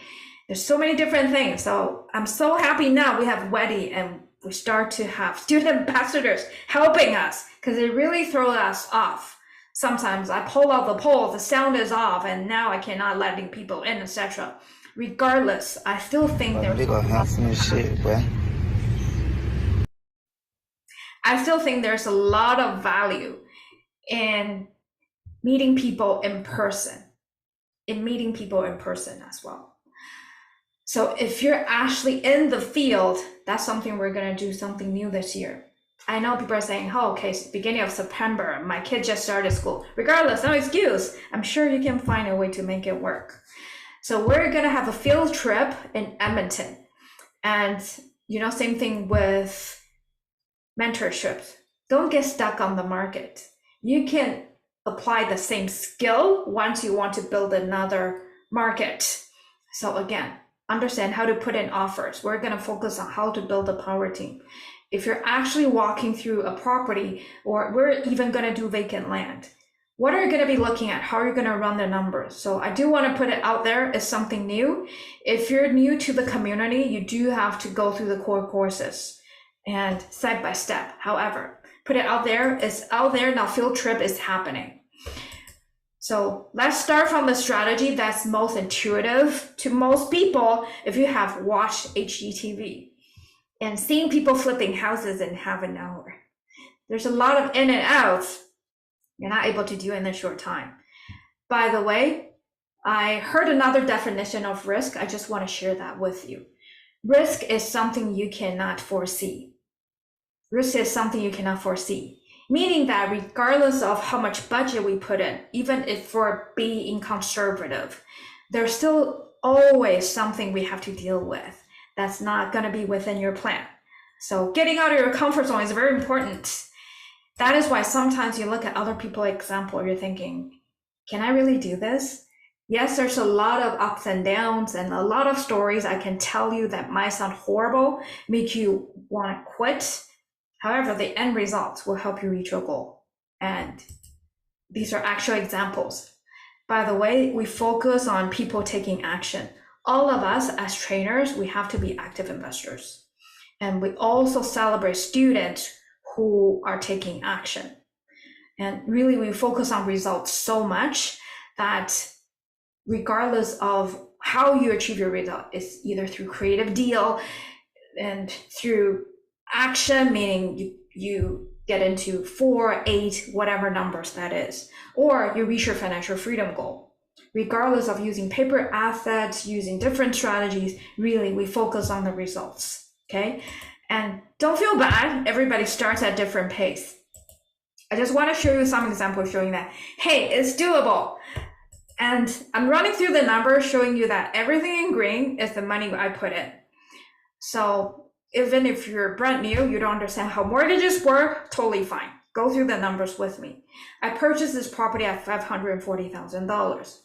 There's so many different things. So I'm so happy now we have Weddy and we start to have student ambassadors helping us because it really throws us off. Sometimes I pull out the pole, the sound is off, and now I cannot letting people in, etc. Regardless, I still think there's a lot of value in meeting people in person, as well. So if you're actually in the field, that's something we're going to do something new this year. I know people are saying, oh, okay, it's the beginning of September, my kid just started school. Regardless, no excuse. I'm sure you can find a way to make it work. So we're going to have a field trip in Edmonton. And, same thing with mentorships. Don't get stuck on the market. You can apply the same skill once you want to build another market. So again, understand how to put in offers. We're going to focus on how to build a power team. If you're actually walking through a property, or we're even going to do vacant land, what are you going to be looking at? How are you going to run the numbers? So I do want to put it out there as something new. If you're new to the community, you do have to go through the core courses and step by step. However, put it out there. It's out there now. Field trip is happening. So let's start from the strategy that's most intuitive to most people. If you have watched HGTV and seen people flipping houses in half an hour, there's a lot of in and outs you're not able to do in a short time. By the way, I heard another definition of risk. I just want to share that with you. Risk is something you cannot foresee. Risk is something you cannot foresee, meaning that regardless of how much budget we put in, even if we're being conservative, there's still always something we have to deal with that's not going to be within your plan. So getting out of your comfort zone is very important. That is why sometimes you look at other people's example, you're thinking, can I really do this? Yes, there's a lot of ups and downs and a lot of stories I can tell you that might sound horrible, make you want to quit. However, the end results will help you reach your goal. And these are actual examples. By the way, we focus on people taking action. All of us as trainers, we have to be active investors. And we also celebrate students who are taking action. And really, we focus on results so much that regardless of how you achieve your result, it's either through creative deal and through action, meaning you get into 4, 8, whatever numbers that is, or you reach your financial freedom goal. Regardless of using paper assets, using different strategies, really, we focus on the results, okay? And don't feel bad, everybody starts at different pace. I just want to show you some examples showing that, hey, it's doable. And I'm running through the numbers showing you that everything in green is the money I put in. So even if you're brand new, you don't understand how mortgages work, totally fine. Go through the numbers with me. I purchased this property at $540,000.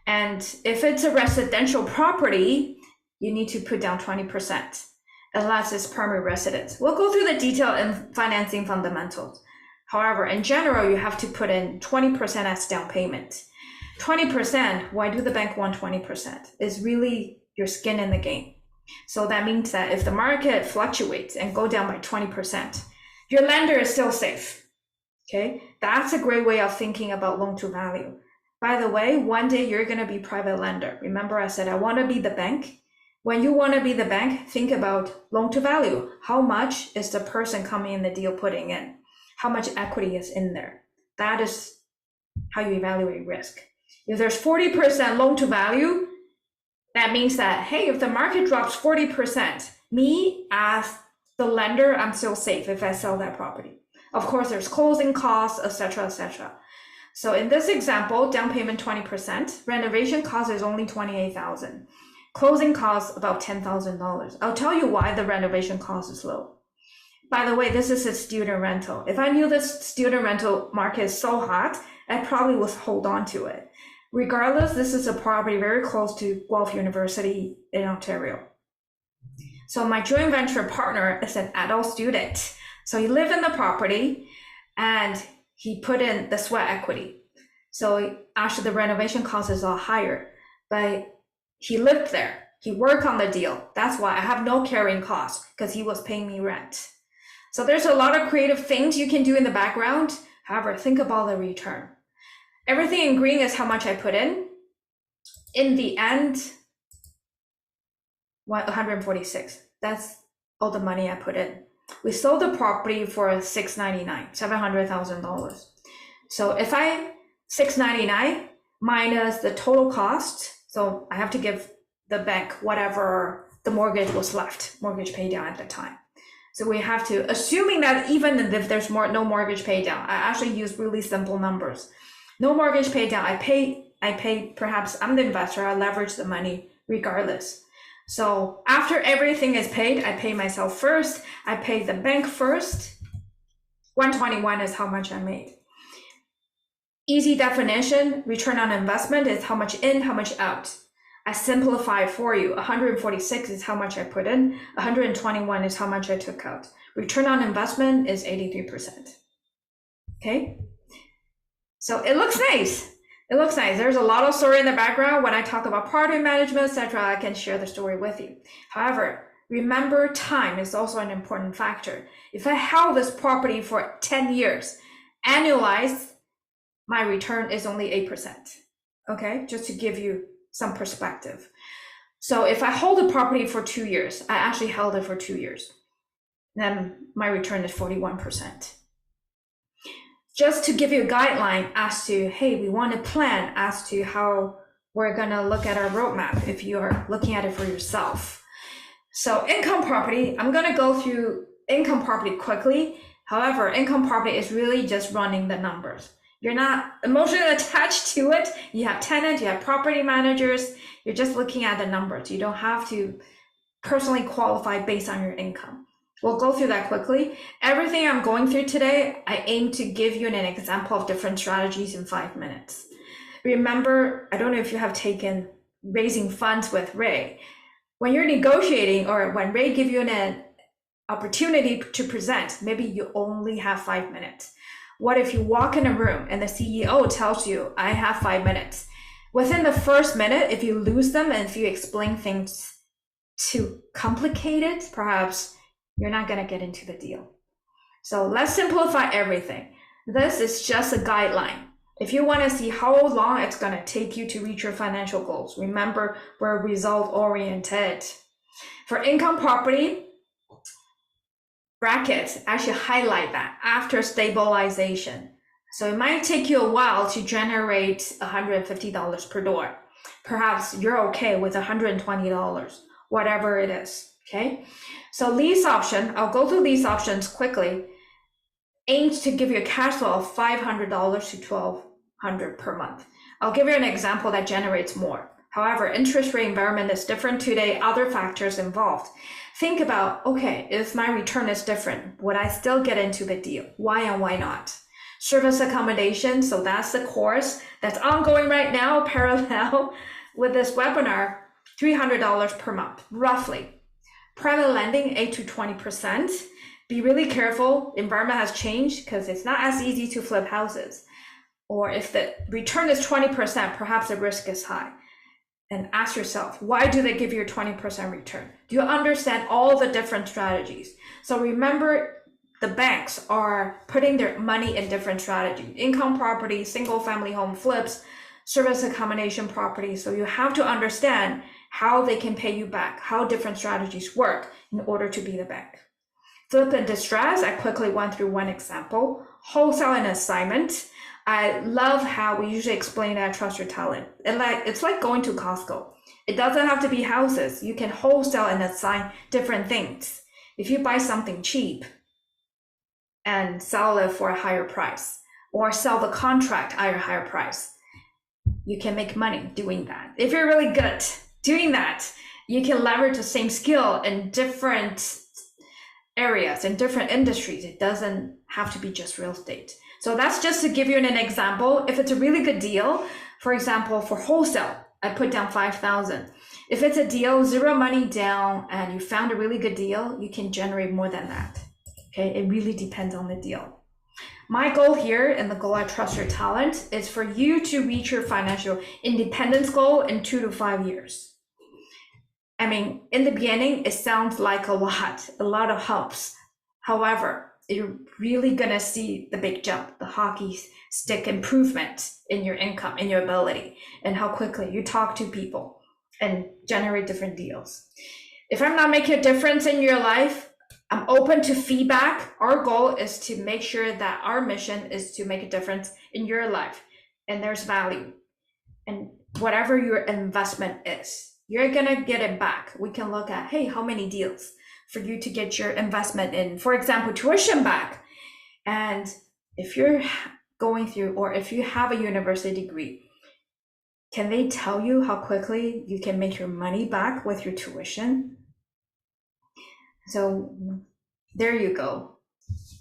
And if it's a residential property, you need to put down 20%, unless it's permanent residence. We'll go through the detail in financing fundamentals. However, in general, you have to put in 20% as down payment. 20%, why do the bank want 20%? Is really your skin in the game. So that means that if the market fluctuates and go down by 20%, your lender is still safe, okay? That's a great way of thinking about loan to value. By the way, one day you're gonna be private lender. Remember I said I wanna be the bank? When you wanna be the bank, think about loan to value. How much is the person coming in the deal putting in? How much equity is in there? That is how you evaluate risk. If there's 40% loan to value, that means that, hey, if the market drops 40%, me as the lender, I'm still safe if I sell that property. Of course, there's closing costs, etc., etc. So in this example, down payment 20%, renovation cost is only $28,000. Closing costs about $10,000. I'll tell you why the renovation cost is low. By the way, this is a student rental. If I knew this student rental market is so hot, I probably would hold on to it. Regardless, this is a property very close to Guelph University in Ontario. So my joint venture partner is an adult student. So he lived in the property and he put in the sweat equity. So actually the renovation cost is a lot higher, but he lived there. He worked on the deal. That's why I have no carrying costs because he was paying me rent. So there's a lot of creative things you can do in the background. However, think about the return. Everything in green is how much I put in. In the end, 146. That's all the money I put in. We sold the property for $699, $700,000. So if I $699 minus the total cost, so I have to give the bank whatever the mortgage was left, mortgage pay down at the time. So we have to, assuming that even if there's no mortgage pay down, I actually use really simple numbers. No mortgage pay down, I pay, perhaps I'm the investor, I leverage the money regardless. So after everything is paid, I pay myself first, I pay the bank first. 121 is how much I made. Easy definition, return on investment is how much in, how much out. I simplify it for you. 146 is how much I put in, 121 is how much I took out. Return on investment is 83%. Okay? So it looks nice. It looks nice. There's a lot of story in the background. When I talk about property management, etc., I can share the story with you. However, remember time is also an important factor. If I held this property for 10 years, annualized, my return is only 8%. Okay, just to give you some perspective. So if I hold the property for 2 years, I actually held it for 2 years, then my return is 41%. Just to give you a guideline as to, hey, we want to plan as to how we're going to look at our roadmap if you are looking at it for yourself. So income property, I'm going to go through income property quickly. However, income property is really just running the numbers. You're not emotionally attached to it. You have tenants, you have property managers. You're just looking at the numbers. You don't have to personally qualify based on your income. We'll go through that quickly. Everything I'm going through today, I aim to give you an example of different strategies in 5 minutes. Remember, I don't know if you have taken raising funds with Ray. When you're negotiating or when Ray gives you an opportunity to present, maybe you only have 5 minutes. What if you walk in a room and the CEO tells you, I have 5 minutes? Within the first minute, if you lose them and if you explain things too complicated, perhaps you're not going to get into the deal. So let's simplify everything. This is just a guideline. If you want to see how long it's going to take you to reach your financial goals, remember we're result oriented. For income property, brackets actually highlight that after stabilization. So it might take you a while to generate $150 per door. Perhaps you're okay with $120, whatever it is, okay? So lease option, I'll go through lease options quickly, aims to give you a cash flow of $500 to $1,200 per month. I'll give you an example that generates more. However, interest rate environment is different today, other factors involved. Think about, okay, if my return is different, would I still get into the deal? Why and why not? Service accommodation, so that's the course that's ongoing right now, parallel with this webinar, $300 per month, roughly. Private lending, 8 to 20%. Be really careful, environment has changed because it's not as easy to flip houses. Or if the return is 20%, perhaps the risk is high. And ask yourself, why do they give you a 20% return? Do you understand all the different strategies? So remember, the banks are putting their money in different strategies. Income property, single family home flips, service accommodation property. So you have to understand how they can pay you back, how different strategies work in order to be the bank. Flip and distress, I quickly went through one example. Wholesale and assignment. I love how we usually explain that trust your talent. It's like going to Costco. It doesn't have to be houses. You can wholesale and assign different things. If you buy something cheap and sell it for a higher price, or sell the contract at a higher price, you can make money doing that. If you're really good doing that, you can leverage the same skill in different areas, in different industries. It doesn't have to be just real estate. So that's just to give you an example. If it's a really good deal, for example, for wholesale, I put down 5,000. If it's a deal, zero money down, and you found a really good deal, you can generate more than that. Okay, it really depends on the deal. My goal here, and the goal at Trust Your Talent, is for you to reach your financial independence goal in 2 to 5 years. I mean, in the beginning, it sounds like a lot of helps. However, you're really gonna see the big jump, the hockey stick improvement in your income, in your ability, and how quickly you talk to people and generate different deals. If I'm not making a difference in your life, I'm open to feedback. Our goal is to make sure that our mission is to make a difference in your life, and there's value. And whatever your investment is, you're gonna get it back. We can look at, hey, how many deals for you to get your investment in, for example, tuition back. And if you're going through, or if you have a university degree, can they tell you how quickly you can make your money back with your tuition? So there you go.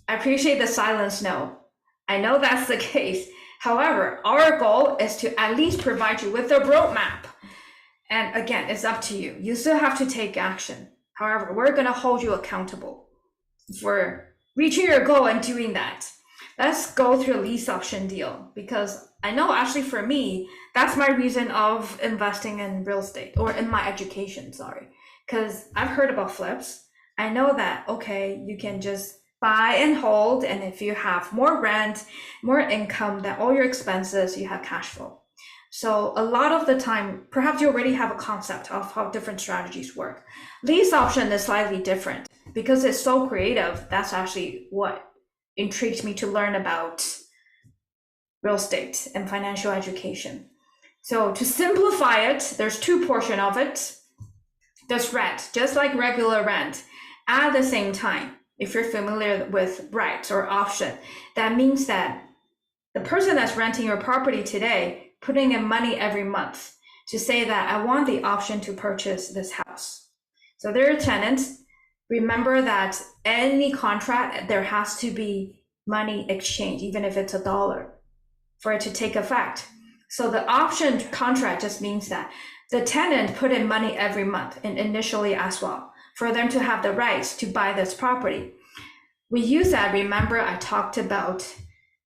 I appreciate the silence, no. I know that's the case. However, our goal is to at least provide you with a roadmap. And again, it's up to you. You still have to take action. However, we're going to hold you accountable for reaching your goal and doing that. Let's go through a lease option deal, because I know actually for me, that's my reason of investing in real estate, or in my education, sorry. Because I've heard about flips. I know that, okay, you can just buy and hold, and if you have more rent, more income than all your expenses, you have cash flow. So a lot of the time, perhaps you already have a concept of how different strategies work. Lease option is slightly different because it's so creative. That's actually what intrigued me to learn about real estate and financial education. So to simplify it, there's 2 portions of it. There's rent, just like regular rent. At the same time, if you're familiar with rights or option, that means that the person that's renting your property today putting in money every month to say that I want the option to purchase this house. So they're a tenant. remember that any contract, there has to be money exchange, even if it's $1, for it to take effect. So the option contract just means that the tenant put in money every month and initially as well for them to have the rights to buy this property. We use that, remember I talked about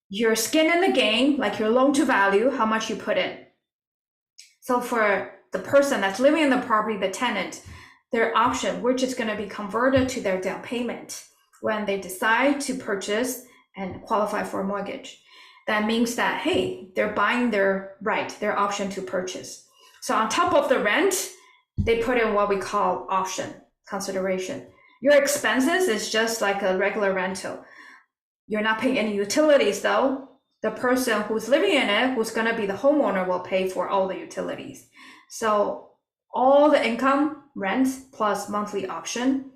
your skin in the game, like your loan to value, how much you put in. So for the person that's living in the property, the tenant, their option, which is going to be converted to their down payment when they decide to purchase and qualify for a mortgage. That means that, hey, they're buying their right, their option to purchase. So on top of the rent, they put in what we call option consideration. Your expenses is just like a regular rental. You're not paying any utilities though. The person who's living in it, who's going to be the homeowner, will pay for all the utilities. So all the income, rent plus monthly option,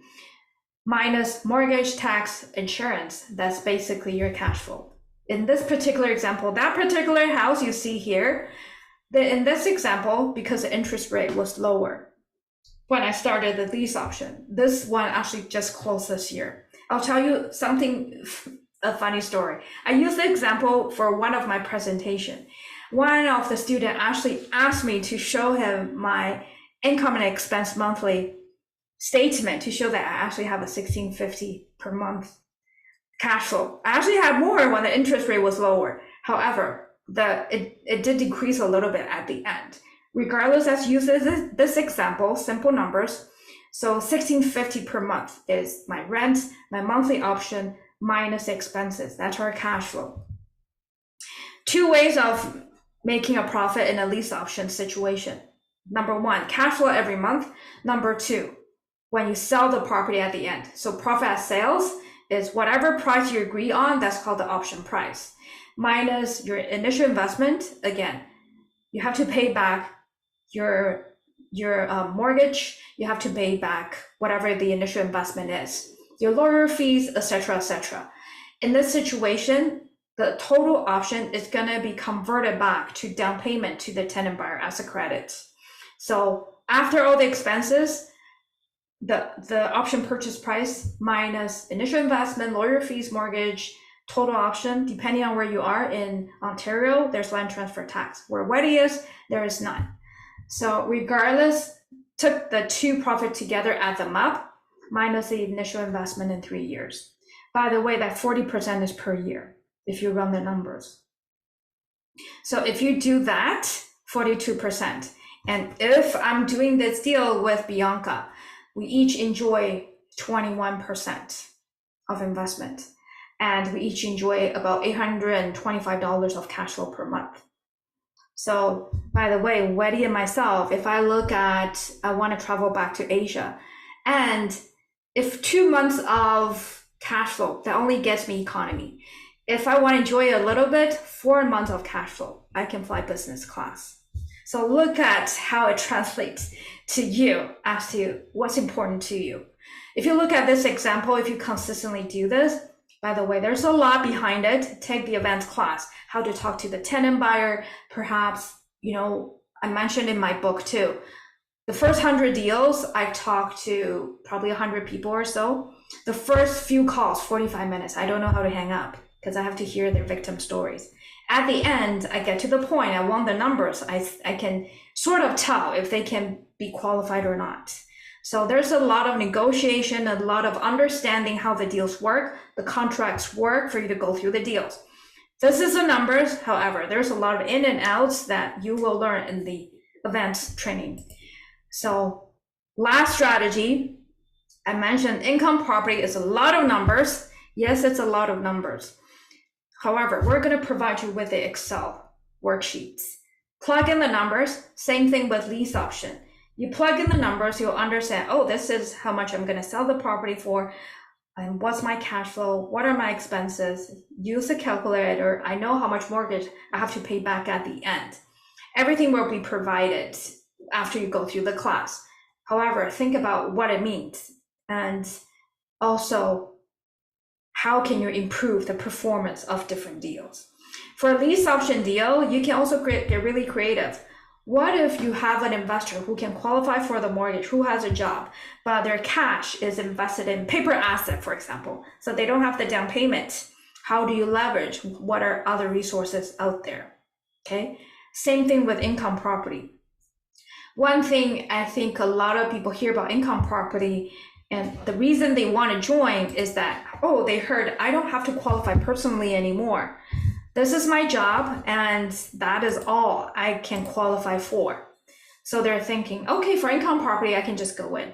minus mortgage, tax, insurance, that's basically your cash flow. In this particular example, that particular house you see here, in this example, because the interest rate was lower when I started the lease option, this one actually just closed this year. I'll tell you something, a funny story. I used the example for one of my presentation. One of the students actually asked me to show him my income and expense monthly statement to show that I actually have a $1,650 per month cash flow. I actually had more when the interest rate was lower. However, it did decrease a little bit at the end. Regardless, let's use this example, simple numbers. So $1,650 per month is my rent, my monthly option, minus expenses. That's our cash flow. Two ways of making a profit in a lease option situation. Number one, cash flow every month. Number two, when you sell the property at the end. So profit at sales is whatever price you agree on, that's called the option price, minus your initial investment. Again, you have to pay back your mortgage, you have to pay back whatever the initial investment is, your lawyer fees, etc., etc. In this situation, the total option is going to be converted back to down payment to the tenant buyer as a credit. So after all the expenses, the option purchase price minus initial investment, lawyer fees, mortgage, total option, depending on where you are in Ontario, there's land transfer tax. Where Weddy is, there is none. So regardless, took the two profit together, add them up, minus the initial investment in 3 years. By the way, that 40% is per year if you run the numbers. So if you do that, 42%. And if I'm doing this deal with Bianca, we each enjoy 21% of investment. And we each enjoy about $825 of cash flow per month. So by the way, Weddy and myself, if I look at, I want to travel back to Asia, and if 2 months of cash flow, that only gets me economy. If I want to enjoy a little bit, 4 months of cash flow, I can fly business class. So look at how it translates to you as to what's important to you. If you look at this example, if you consistently do this, by the way, there's a lot behind it. Take the advanced class, how to talk to the tenant buyer, perhaps, I mentioned in my book too. The first 100 deals, I talked to probably 100 people or so. The first few calls, 45 minutes, I don't know how to hang up because I have to hear their victim stories. At the end, I get to the point, I want the numbers. I can sort of tell if they can be qualified or not. So there's a lot of negotiation, a lot of understanding how the deals work, the contracts work for you to go through the deals. This is the numbers. However, there's a lot of in and outs that you will learn in the events training. So last strategy, I mentioned income property is a lot of numbers. Yes, it's a lot of numbers. However, we're going to provide you with the Excel worksheets. Plug in the numbers, same thing with lease option. You plug in the numbers, you'll understand, oh, this is how much I'm going to sell the property for, and what's my cash flow, what are my expenses, use a calculator, I know how much mortgage I have to pay back at the end. Everything will be provided after you go through the class. However, think about what it means, and also how can you improve the performance of different deals. For a lease option deal, you can also get really creative. What if you have an investor who can qualify for the mortgage, who has a job, but their cash is invested in paper asset, for example, so they don't have the down payment? How do you leverage? What are other resources out there? Okay, same thing with income property. One thing I think a lot of people hear about income property, and the reason they want to join is that, oh, they heard I don't have to qualify personally anymore. This is my job, and that is all I can qualify for. So they're thinking, okay, for income property, I can just go in.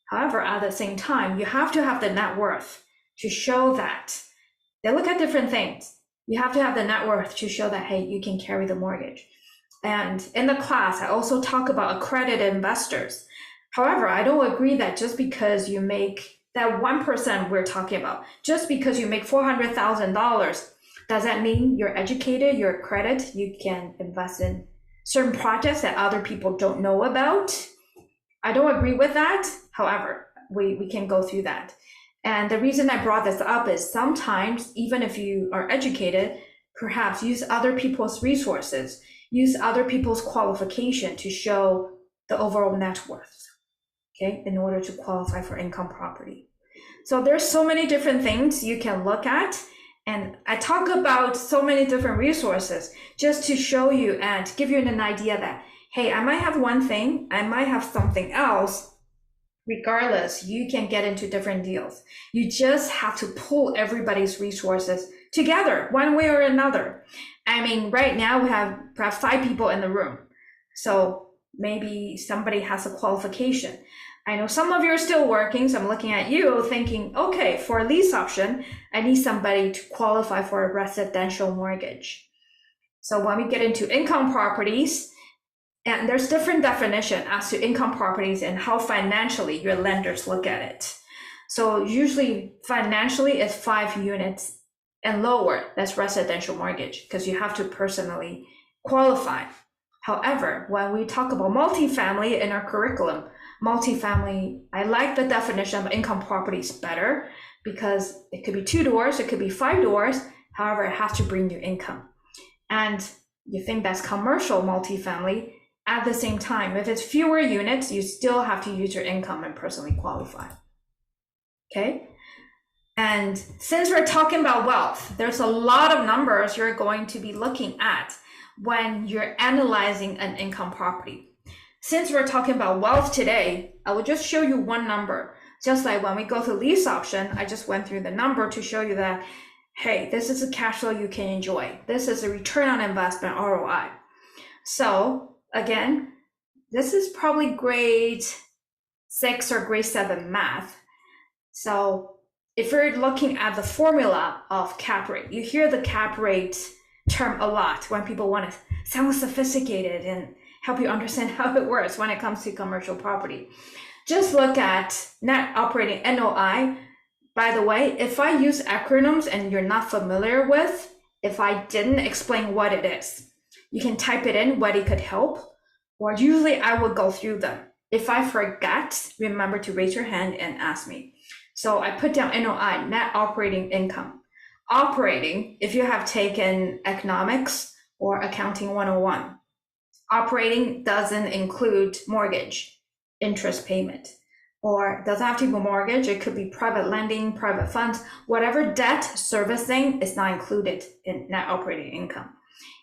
However, at the same time, you have to have the net worth to show that. They look at different things. You have to have the net worth to show that, hey, you can carry the mortgage. And in the class, I also talk about accredited investors. However, I don't agree that just because you make that 1% we're talking about, just because you make $400,000, does that mean you're educated, you're accredited, you can invest in certain projects that other people don't know about? I don't agree with that. However, we can go through that. And the reason I brought this up is sometimes, even if you are educated, perhaps use other people's resources, use other people's qualification to show the overall net worth, okay, in order to qualify for income property. So there's so many different things you can look at. And I talk about so many different resources just to show you and give you an idea that, hey, I might have one thing, I might have something else. Regardless, you can get into different deals. You just have to pull everybody's resources together one way or another. I mean, right now we have perhaps 5 people in the room. So maybe somebody has a qualification. I know some of you are still working, so I'm looking at you thinking, okay, for a lease option, I need somebody to qualify for a residential mortgage. So when we get into income properties, and there's different definition as to income properties and how financially your lenders look at it. So usually financially it's 5 units and lower, that's residential mortgage, because you have to personally qualify. However, when we talk about multifamily in our curriculum, multifamily, I like the definition of income properties better because it could be 2 doors, it could be 5 doors. However, it has to bring you income. And you think that's commercial multifamily. At the same time, if it's fewer units, you still have to use your income and personally qualify. Okay? And since we're talking about wealth, there's a lot of numbers you're going to be looking at when you're analyzing an income property. Since we're talking about wealth today, I will just show you one number. Just like when we go to lease option, I just went through the number to show you that, hey, this is a cash flow you can enjoy. This is a return on investment, ROI. So again, this is probably grade 6 or grade 7 math. So if you're looking at the formula of cap rate, you hear the cap rate term a lot when people want to sound sophisticated and help you understand how it works when it comes to commercial property. Just look at net operating NOI. By the way, if I use acronyms and you're not familiar with, if I didn't explain what it is, you can type it in, what it could help, or usually I will go through them. If I forget, remember to raise your hand and ask me. So I put down NOI, net operating income. Operating, if you have taken economics or accounting 101, operating doesn't include mortgage, interest payment, or doesn't have to be mortgage. It could be private lending, private funds, whatever debt servicing is not included in net operating income,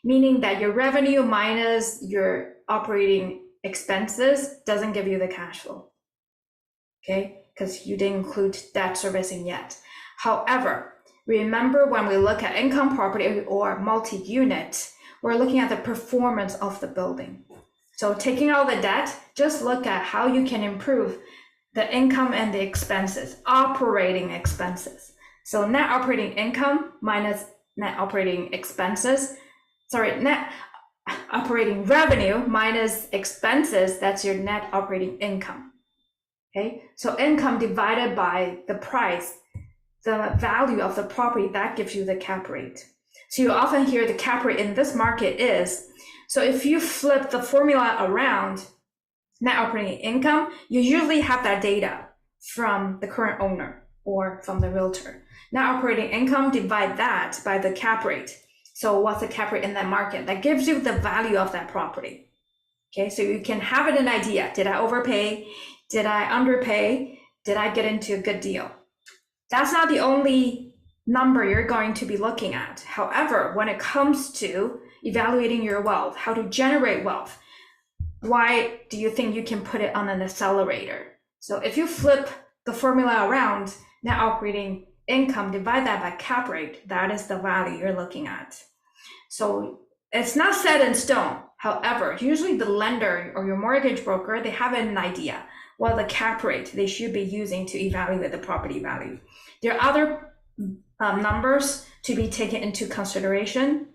meaning that your revenue minus your operating expenses doesn't give you the cash flow, okay? Because you didn't include debt servicing yet. However, remember when we look at income property or multi-unit, we're looking at the performance of the building. So taking out the debt, just look at how you can improve the income and the expenses, operating expenses. So net operating income minus net operating expenses, net operating revenue minus expenses, that's your net operating income. Okay, so income divided by the price, the value of the property, that gives you the cap rate. So you often hear the cap rate in this market is, so if you flip the formula around net operating income, you usually have that data from the current owner or from the realtor. Net operating income, divide that by the cap rate. So what's the cap rate in that market? That gives you the value of that property. Okay, so you can have an idea. Did I overpay? Did I underpay? Did I get into a good deal? That's not the only number you're going to be looking at. However, when it comes to evaluating your wealth, how to generate wealth, why do you think you can put it on an accelerator? So if you flip the formula around, net operating income, divide that by cap rate, that is the value you're looking at. So it's not set in stone. However, usually the lender or your mortgage broker, they have an idea what the cap rate they should be using to evaluate the property value. There are other numbers to be taken into consideration.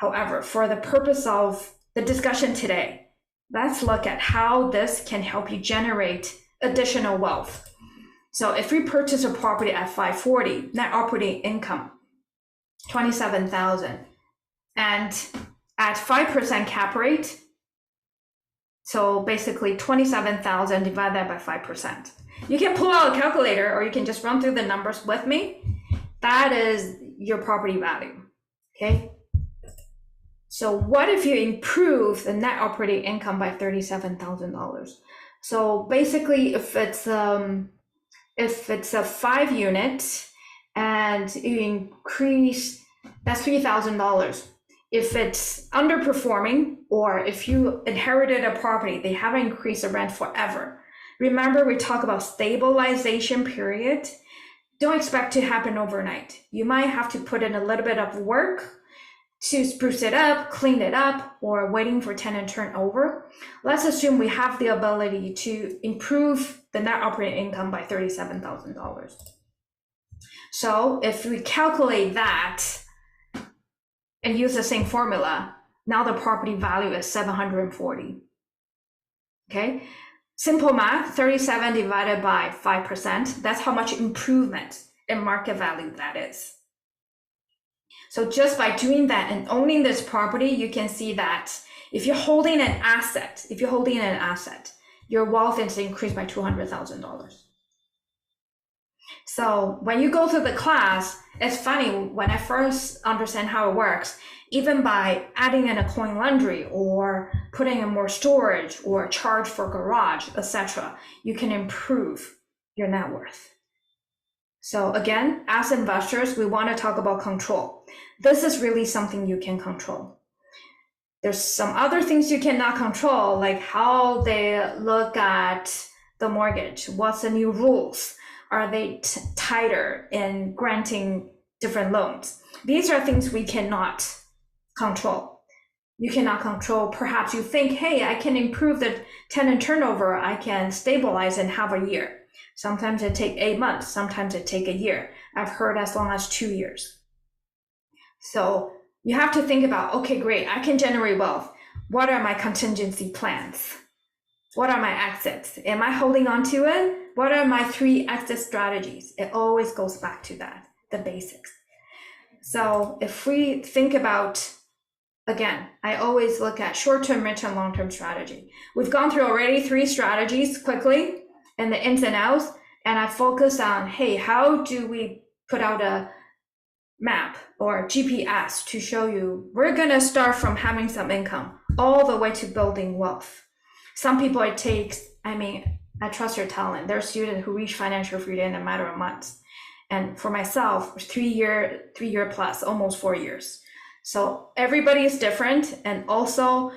However, for the purpose of the discussion today, let's look at how this can help you generate additional wealth. So if we purchase a property at 540, net operating income, 27,000, and at 5% cap rate, so basically 27,000 divided that by 5%. You can pull out a calculator or you can just run through the numbers with me. That is your property value, okay? So what if you improve the net operating income by $37,000? So basically if it's a 5 unit and you increase, that's $3,000. If it's underperforming or if you inherited a property, they haven't increased the rent forever. Remember, we talk about stabilization period. Don't expect to happen overnight. You might have to put in a little bit of work to spruce it up, clean it up, or waiting for tenant turnover. Let's assume we have the ability to improve the net operating income by $37,000. So if we calculate that and use the same formula, now the property value is 740. Okay, simple math, 37 divided by 5%, that's how much improvement in market value that is. So just by doing that and owning this property, you can see that if you're holding an asset, your wealth is increased by $200,000. So when you go through the class, it's funny, when I first understand how it works, even by adding in a coin laundry or putting in more storage or charge for garage, etc., you can improve your net worth. So again, as investors, we want to talk about control. This is really something you can control. There's some other things you cannot control, like how they look at the mortgage. What's the new rules? Are they tighter in granting different loans? These are things we cannot control. You cannot control, perhaps you think, hey, I can improve the tenant turnover. I can stabilize in half a year. Sometimes it takes 8 months. Sometimes it takes a year. I've heard as long as 2 years. So you have to think about, okay, great, I can generate wealth. What are my contingency plans? What are my exits? Am I holding on to it? What are my 3 exit strategies? It always goes back to that, the basics. So if we think about, again, I always look at short-term, mid-term, long-term strategy. We've gone through already 3 strategies quickly and the ins and outs, and I focus on, hey, how do we put out a map or GPS to show you we're going to start from having some income all the way to building wealth. Some people it takes, I trust your talent. There are students who reach financial freedom in a matter of months. And for myself, 3 year plus, almost 4 years. So everybody is different. And also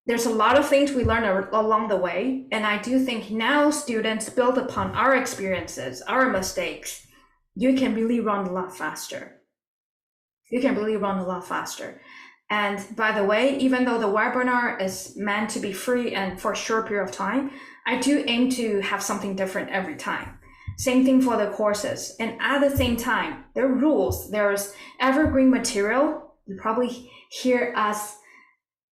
there's a lot of things we learn along the way. And I do think now students build upon our experiences, our mistakes, you can really run a lot faster. And by the way, even though the webinar is meant to be free and for a short period of time, I do aim to have something different every time. Same thing for the courses. And at the same time, there are rules. There's evergreen material. You probably hear us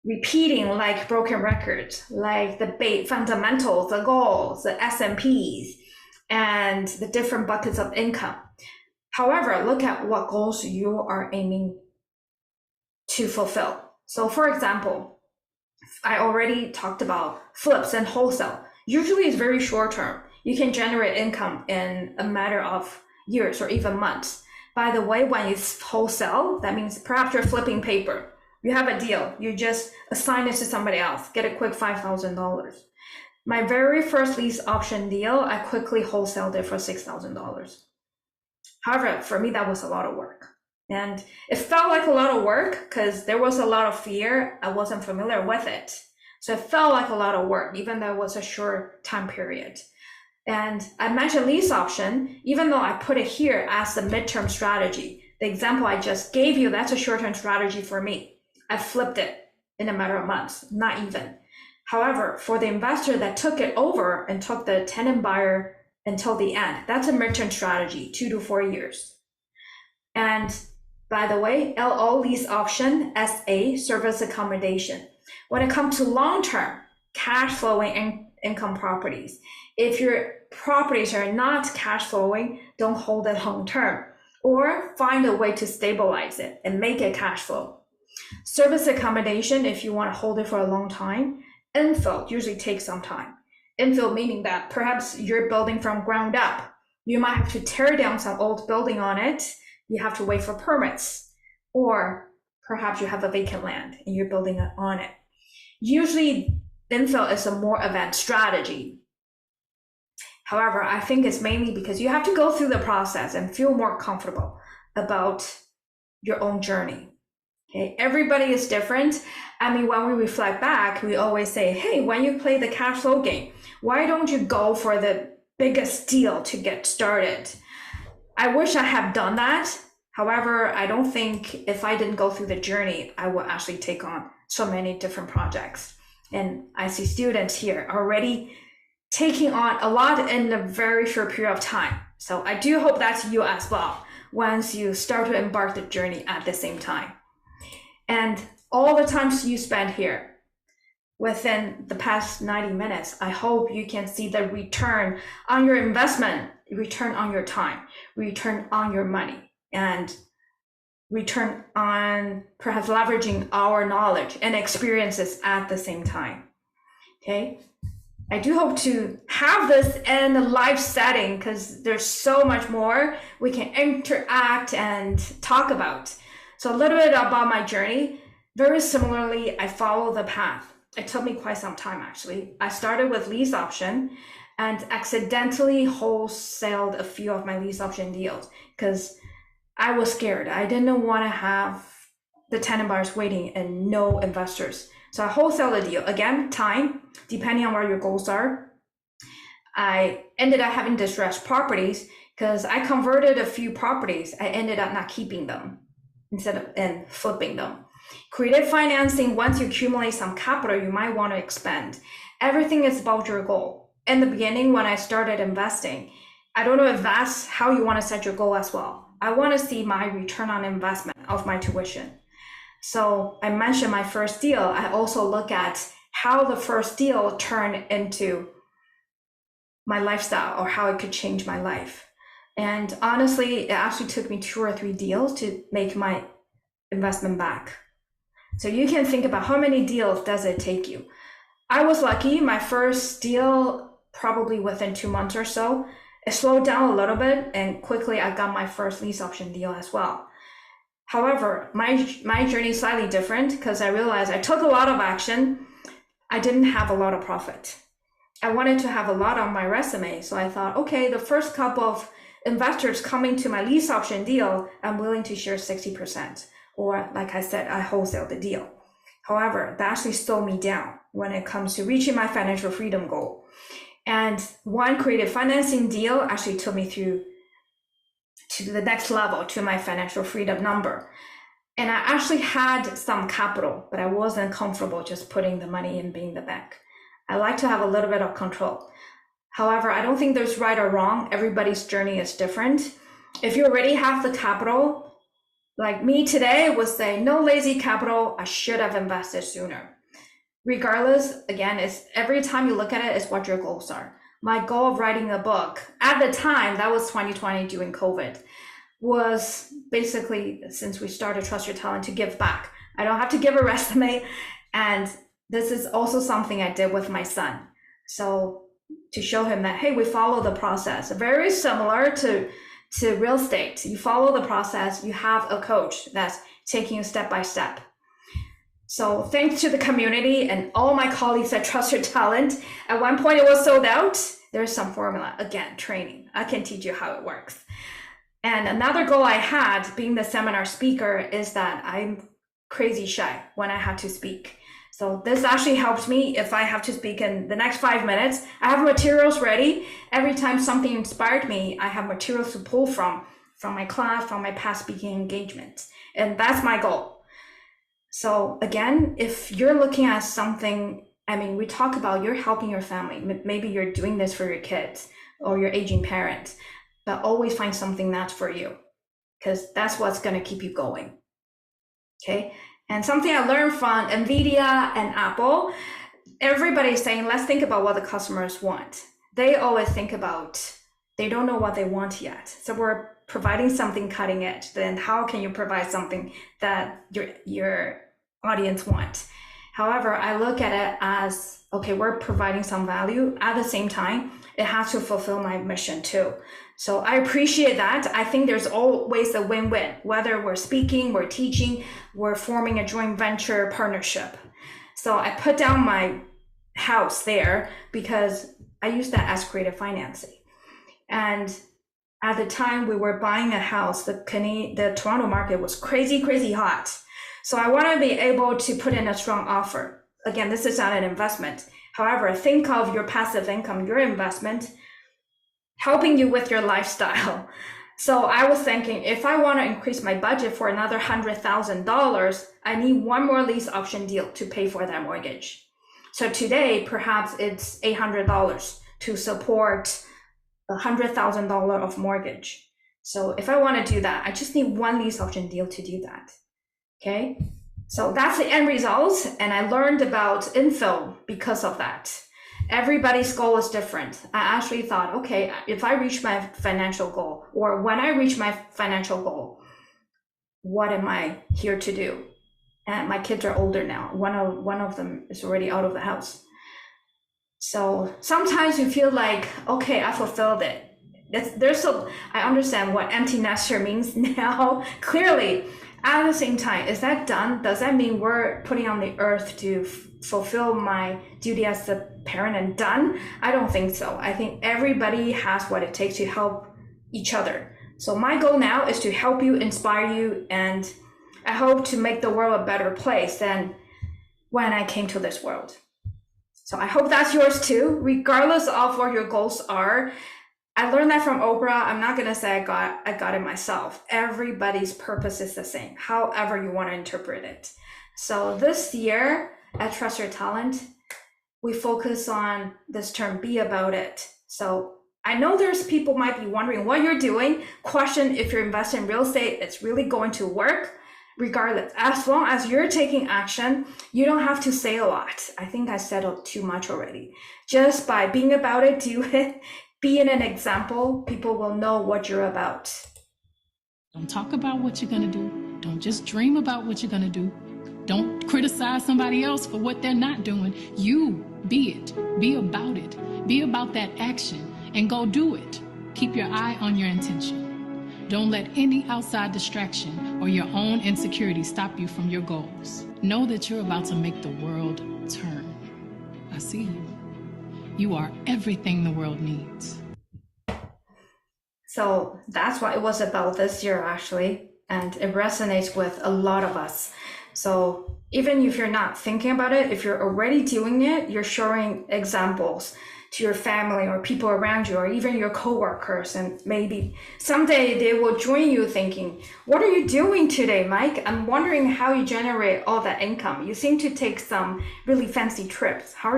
repeating like broken records, like the fundamentals, the goals, the S&Ps, and the different buckets of income. However, look at what goals you are aiming to fulfill. So for example, I already talked about flips and wholesale. Usually it's very short term. You can generate income in a matter of years or even months. By the way, when you wholesale, that means perhaps you're flipping paper You have a deal, you just assign it to somebody else, get a quick $5,000. My very first lease option deal, I quickly wholesaled it for $6,000. However, for me, that was a lot of work. And it felt like a lot of work because there was a lot of fear. I wasn't familiar with it. So it felt like a lot of work, even though it was a short time period. And I mentioned lease option, even though I put it here as the midterm strategy. The example I just gave you, that's a short-term strategy for me. I flipped it in a matter of months, not even. However, for the investor that took it over and took the tenant buyer until the end, that's a midterm strategy, 2 to 4 years. And by the way, LO lease option, SA service accommodation. When it comes to long-term cash flowing income properties, if your properties are not cash flowing, don't hold it long-term, or find a way to stabilize it and make it cash flow. Service accommodation, if you want to hold it for a long time. Infill usually takes some time. Infill meaning that perhaps you're building from ground up. You might have to tear down some old building on it. You have to wait for permits. Or perhaps you have a vacant land and you're building on it. Usually infill is a more advanced strategy. However, I think it's mainly because you have to go through the process and feel more comfortable about your own journey. Okay, everybody is different. I mean, when we reflect back, we always say, hey, when you play the cash flow game, why don't you go for the biggest deal to get started? I wish I had done that. However, I don't think if I didn't go through the journey, I would actually take on so many different projects. And I see students here already taking on a lot in a very short period of time. So I do hope that's you as well, once you start to embark the journey at the same time. And all the times you spend here within the past 90 minutes, I hope you can see the return on your investment, return on your time, return on your money, and return on perhaps leveraging our knowledge and experiences at the same time. Okay. I do hope to have this in a live setting because there's so much more we can interact and talk about. So a little bit about my journey. Very similarly, I follow the path. It took me quite some time, actually. I started with lease option and accidentally wholesaled a few of my lease option deals because I was scared. I didn't want to have the tenant buyers waiting and no investors. So I wholesaled a deal. Again, time, depending on where your goals are. I ended up having distressed properties because I converted a few properties. I ended up not keeping them instead of and flipping them. Creative financing, once you accumulate some capital, you might want to expand. Everything is about your goal. In the beginning, when I started investing, I don't know if that's how you want to set your goal as well. I want to see my return on investment of my tuition. So I mentioned my first deal. I also look at how the first deal turned into my lifestyle or how it could change my life. And honestly, it actually took me 2 or 3 deals to make my investment back. So you can think about how many deals does it take you. I was lucky. My first deal, probably within 2 months or so, it slowed down a little bit and quickly I got my first lease option deal as well. However, my journey is slightly different because I realized I took a lot of action. I didn't have a lot of profit. I wanted to have a lot on my resume. So I thought, okay, the first couple of investors coming to my lease option deal, I'm willing to share 60%. Or like I said, I wholesale the deal. However, that actually slowed me down when it comes to reaching my financial freedom goal. And one creative financing deal actually took me through to the next level, to my financial freedom number. And I actually had some capital, but I wasn't comfortable just putting the money in being the bank. I like to have a little bit of control. However, I don't think there's right or wrong. Everybody's journey is different. If you already have the capital, like me today would say, no lazy capital, I should have invested sooner. Regardless, again, it's every time you look at it, it's what your goals are. My goal of writing a book at the time, that was 2020 during COVID, was basically, since we started Trust Your Talent, to give back. I don't have to give a resume. And this is also something I did with my son. So to show him that, hey, we follow the process, very similar to real estate. You follow the process, you have a coach that's taking you step by step. So thanks to the community and all my colleagues at Trust Your Talent, at one point it was sold out. There's some formula, again, training. I can teach you how it works. And another goal I had being the seminar speaker is that I'm crazy shy when I have to speak. So this actually helps me if I have to speak in the next 5 minutes. I have materials ready. Every time something inspired me, I have materials to pull from my class, from my past speaking engagements. And that's my goal. So again, if you're looking at something, I mean, we talk about you're helping your family. Maybe you're doing this for your kids or your aging parents, but always find something that's for you, because that's what's going to keep you going. Okay. And something I learned from NVIDIA and Apple, everybody's saying, let's think about what the customers want. They always think about, they don't know what they want yet. So we're providing something cutting edge. Then how can you provide something that your audience wants? However, I look at it as, okay, we're providing some value. At the same time, it has to fulfill my mission too. So I appreciate that. I think there's always a win-win, whether we're speaking, we're teaching, we're forming a joint venture partnership. So I put down my house there because I use that as creative financing. And at the time we were buying a house, the Toronto market was crazy, crazy hot. So I want to be able to put in a strong offer. Again, this is not an investment. However, think of your passive income, your investment, helping you with your lifestyle. So I was thinking, if I want to increase my budget for another $100,000, I need one more lease option deal to pay for that mortgage. So today, perhaps it's $800 to support $100,000 of mortgage. So if I want to do that, I just need one lease option deal to do that. Okay. So that's the end result. And I learned about infill because of that. Everybody's goal is different. I actually thought, okay, if I reach my financial goal, or when I reach my financial goal, what am I here to do? And my kids are older now. One of them is already out of the house. So sometimes you feel like, okay, I fulfilled it. I understand what empty nester means now, clearly. At the same time, is that done? Does that mean we're putting on the earth to fulfill my duty as a parent and done? I don't think so. I think everybody has what it takes to help each other. So my goal now is to help you, inspire you, and I hope to make the world a better place than when I came to this world. So I hope that's yours too, regardless of what your goals are. I learned that from Oprah. I'm not going to say I got it myself. Everybody's purpose is the same, however you want to interpret it. So this year at Trust Your Talent, we focus on this term, be about it. So I know there's people might be wondering what you're doing, question if you're investing in real estate, it's really going to work. Regardless, as long as you're taking action, you don't have to say a lot. I think I said too much already. Just by being about it, do it, being an example, people will know what you're about. Don't talk about what you're going to do. Don't just dream about what you're going to do. Don't criticize somebody else for what they're not doing. You be it. Be about it. Be about that action and go do it. Keep your eye on your intention. Don't let any outside distraction or your own insecurity stop you from your goals. Know that you're about to make the world turn. I see you. You are everything the world needs. So that's what it was about this year, actually. And it resonates with a lot of us. So even if you're not thinking about it, if you're already doing it, you're showing examples to your family or people around you, or even your coworkers, and maybe someday they will join you thinking, what are you doing today, Mike? I'm wondering how you generate all that income. You seem to take some really fancy trips. How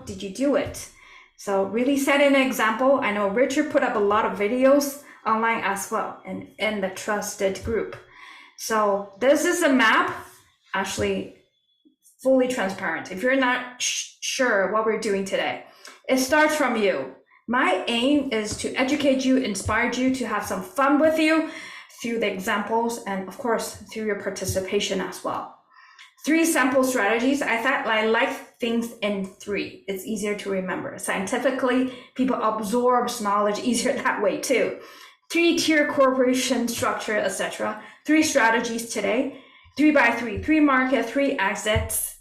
did you do it? So really set an example. I know Richard put up a lot of videos online as well, and in the trusted group. So this is a map, actually fully transparent. If you're not sure what we're doing today, it starts from you. My aim is to educate you, inspire you, to have some fun with you through the examples, and of course, through your participation as well. 3 sample strategies. I thought I like things in 3. It's easier to remember. Scientifically, people absorb knowledge easier that way too. 3-tier corporation structure, etc. 3 strategies today. 3x3, 3 market, 3 exits,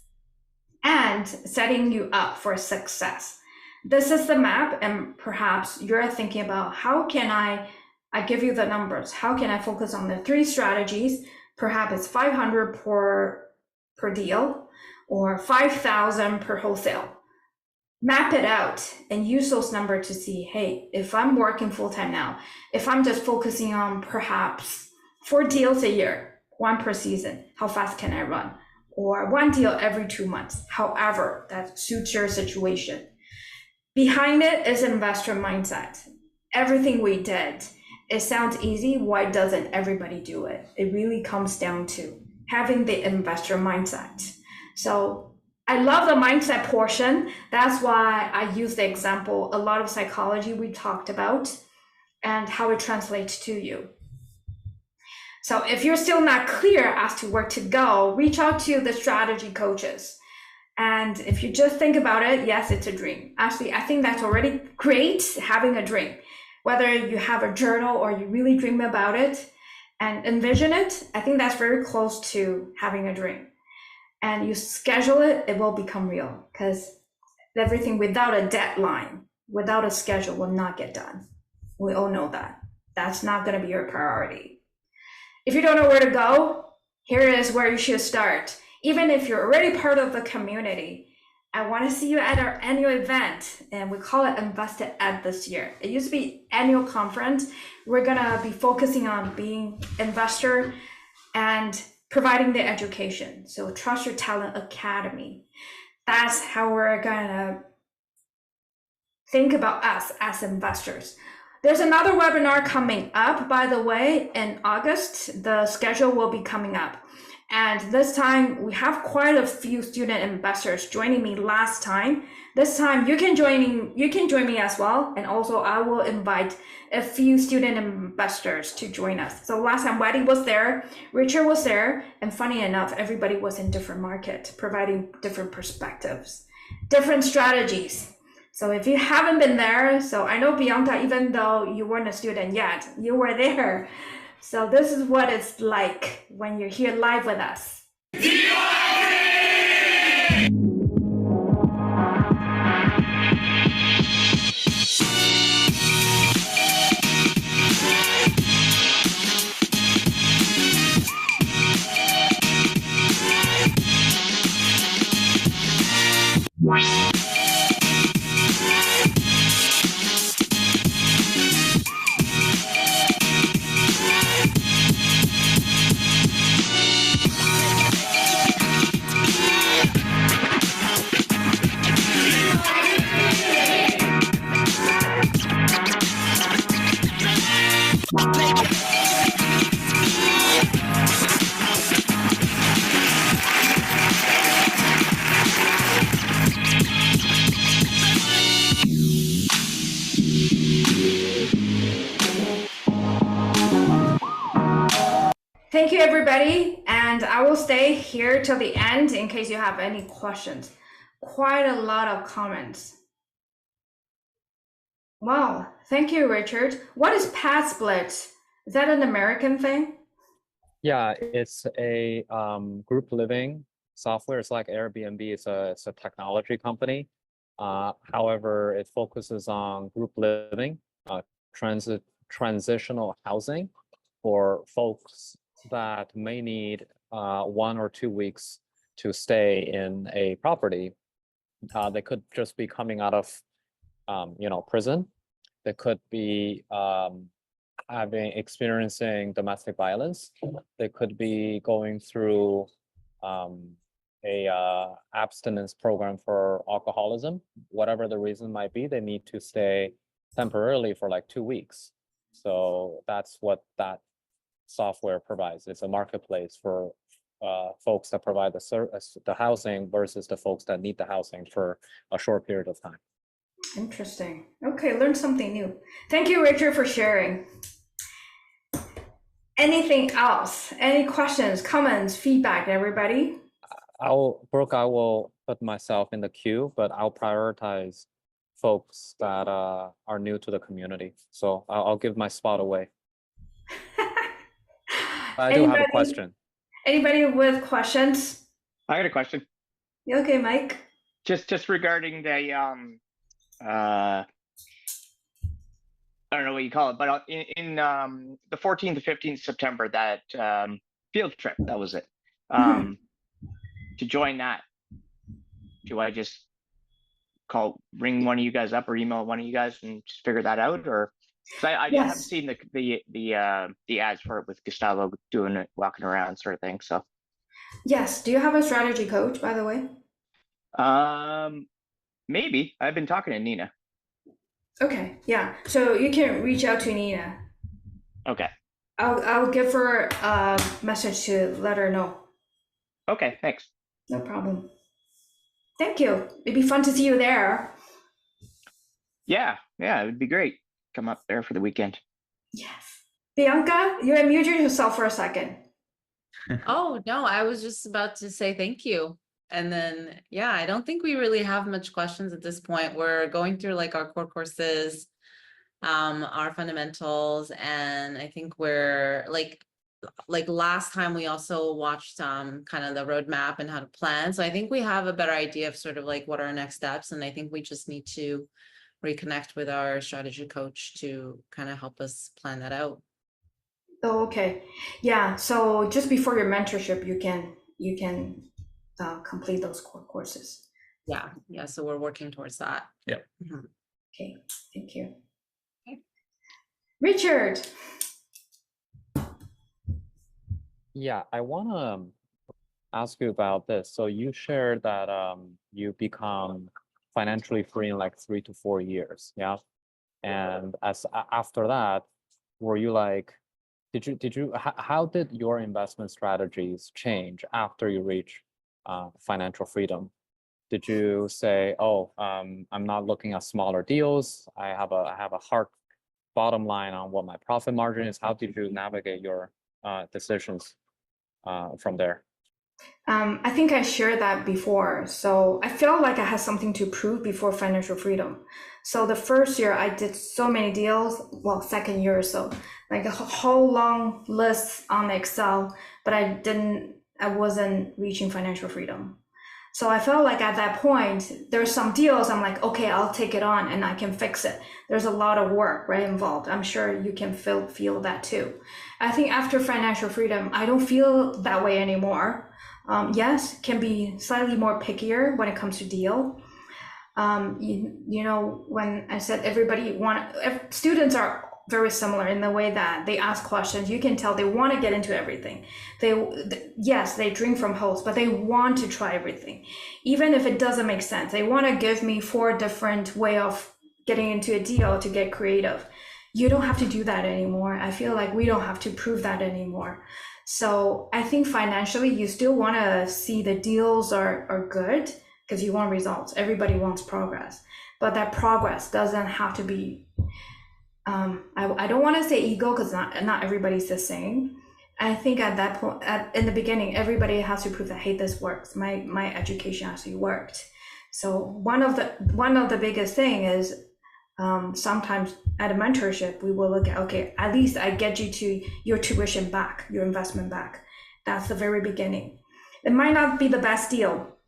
and setting you up for success. This is the map, and perhaps you're thinking about how can I give you the numbers. How can I focus on the 3 strategies? Perhaps it's 500 per deal or 5,000 per wholesale. Map it out and use those numbers to see, hey, if I'm working full-time now, if I'm just focusing on perhaps 4 deals a year, 1 per season, how fast can I run? Or 1 deal every 2 months, however that suits your situation. Behind it is investor mindset. Everything we did, it sounds easy. Why doesn't everybody do it? It really comes down to having the investor mindset. So I love the mindset portion. That's why I use the example, a lot of psychology we talked about and how it translates to you. So if you're still not clear as to where to go, reach out to the strategy coaches. And if you just think about it, yes, it's a dream. Actually, I think that's already great, having a dream. Whether you have a journal or you really dream about it and envision it, I think that's very close to having a dream. And you schedule it, it will become real, because everything without a deadline, without a schedule will not get done. We all know that. That's not going to be your priority. If you don't know where to go, here is where you should start. Even if you're already part of the community, I want to see you at our annual event, and we call it Invested Ed this year. It used to be annual conference. We're going to be focusing on being investor and providing the education. So Trust Your Talent Academy. That's how we're going to think about us as investors. There's another webinar coming up, by the way, in August. The schedule will be coming up. And this time we have quite a few student investors joining me last time. This time you can join me as well. And also I will invite a few student investors to join us. So last time Waddy was there, Richard was there, and funny enough, everybody was in different market, providing different perspectives, different strategies. So if you haven't been there, so I know Bianca, even though you weren't a student yet, you were there. So this is what it's like when you're here live with us. Thank you, everybody. And I will stay here till the end in case you have any questions. Quite a lot of comments. Wow. Thank you, Richard. What is pad split? Is that an American thing? Yeah, it's a group living software. It's like Airbnb. It's a technology company. However, it focuses on group living, transitional housing for folks that may need 1 or 2 weeks to stay in a property. They could just be coming out of prison. They could be experiencing domestic violence. They could be going through a abstinence program for alcoholism. Whatever the reason might be, they need to stay temporarily for like 2 weeks. So that's what that software provides. It's a marketplace for folks that provide the housing versus the folks that need the housing for a short period of time. Interesting. Okay, learned something new. Thank you, Richard, for sharing. Anything else? Any questions, comments, feedback, everybody? Brooke, I will put myself in the queue, but I'll prioritize folks that are new to the community. So I'll give my spot away. I do have a question. Anybody with questions? I got a question. You okay, Mike? Just regarding the I don't know what you call it, but in the 14th to 15th September, that field trip, that was it. To join that, do I just ring one of you guys up or email one of you guys and just figure that out? Or because I Yes. haven't seen the ads for it with Gustavo doing it, walking around sort of thing. So Yes. Do you have a strategy coach, by the way? maybe I've been talking to Nina. Okay, yeah. So you can reach out to Nina. Okay. I'll give her a message to let her know. Okay, thanks. No problem. Thank you. It'd be fun to see you there. Yeah, it would be great. Come up there for the weekend. Yes. Bianca, you unmuted yourself for a second. Oh, no, I was just about to say thank you. And then, yeah, I don't think we really have much questions at this point. We're going through like our core courses, our fundamentals, and I think we're like last time we also watched kind of the roadmap and how to plan. So I think we have a better idea of sort of like what are our next steps. And I think we just need to reconnect with our strategy coach to kind of help us plan that out. Oh, okay. Yeah. So just before your mentorship, you can complete those core courses. Yeah. So we're working towards that. Yeah. Mhm. Okay. Thank you. Okay. Richard. Yeah, I want to ask you about this. So you shared that you become financially free in like 3 to 4 years, yeah? And after that, were you like, how did your investment strategies change after you reach financial freedom? Did you say, oh, I'm not looking at smaller deals. I have a hard bottom line on what my profit margin is. How did you navigate your decisions from there? I think I shared that before. So I felt like I had something to prove before financial freedom. So the first year I did so many deals, well, second year or so, like a whole long list on Excel, but I wasn't reaching financial freedom. So I felt like at that point, there's some deals I'm like, okay, I'll take it on and I can fix it. There's a lot of work, right, involved. I'm sure you can feel that too. I think after financial freedom, I don't feel that way anymore. Yes, can be slightly more pickier when it comes to deal. You know, when I said students are very similar in the way that they ask questions. You can tell they want to get into everything. Yes, they drink from hose, but they want to try everything. Even if it doesn't make sense, they want to give me 4 different way of getting into a deal to get creative. You don't have to do that anymore. I feel like we don't have to prove that anymore. So I think financially, you still want to see the deals are good because you want results. Everybody wants progress, but that progress doesn't have to be, I don't want to say ego because not everybody's the same. I think at that point, in the beginning, everybody has to prove that, hey, this works. My education actually worked. So one of the biggest thing is sometimes at a mentorship, we will look at, okay, at least I get you to your tuition back, your investment back. That's the very beginning. It might not be the best deal.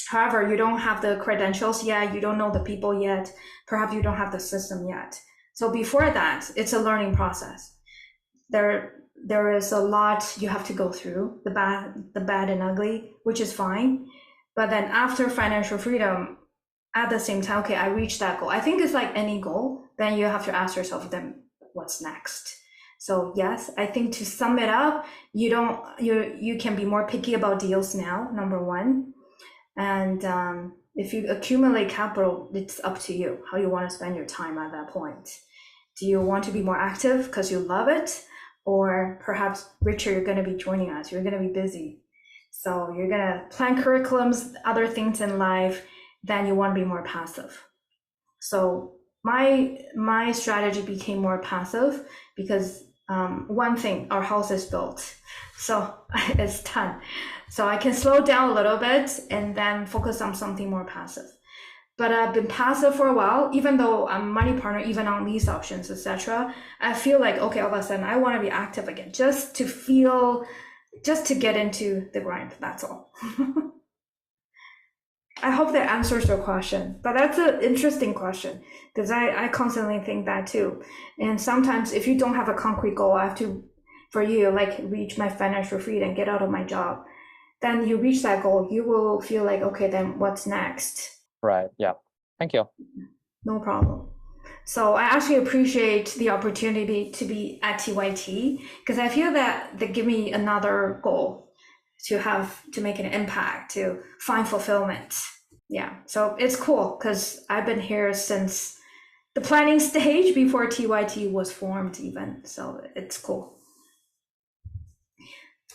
However, you don't have the credentials yet. You don't know the people yet. Perhaps you don't have the system yet. So before that, it's a learning process. There is a lot you have to go through, the bad and ugly, which is fine. But then after financial freedom, at the same time, okay, I reached that goal. I think it's like any goal, then you have to ask yourself, then what's next? So yes, I think to sum it up, you can be more picky about deals now, number one. And if you accumulate capital, it's up to you how you want to spend your time at that point. Do you want to be more active because you love it? Or perhaps, Richard, you're going to be joining us. You're going to be busy. So you're going to plan curriculums, other things in life, then you want to be more passive. So my strategy became more passive because one thing, our house is built. So it's done. So I can slow down a little bit and then focus on something more passive. But I've been passive for a while, even though I'm a money partner, even on lease options, etc. I feel like, okay, all of a sudden I want to be active again, just to feel just to get into the grind. That's all. I hope that answers your question, but that's an interesting question because I constantly think that too. And sometimes if you don't have a concrete goal, I have to, for you, like reach my financial freedom, get out of my job, then you reach that goal, you will feel like, okay, then what's next? Right. Yeah. Thank you. No problem. So I actually appreciate the opportunity to be at TYT because I feel that they give me another goal to have to make an impact, to find fulfillment. Yeah, so it's cool because I've been here since the planning stage before TYT was formed even. So it's cool.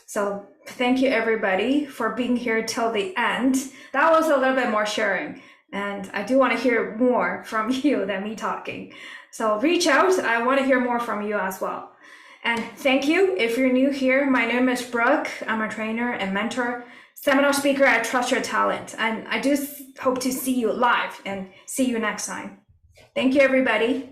So thank you everybody for being here till the end. That was a little bit more sharing. And I do want to hear more from you than me talking. So reach out. I want to hear more from you as well. And thank you. If you're new here, my name is Brooke. I'm a trainer and mentor, seminar speaker at Trust Your Talent. And I do hope to see you live and see you next time. Thank you, everybody.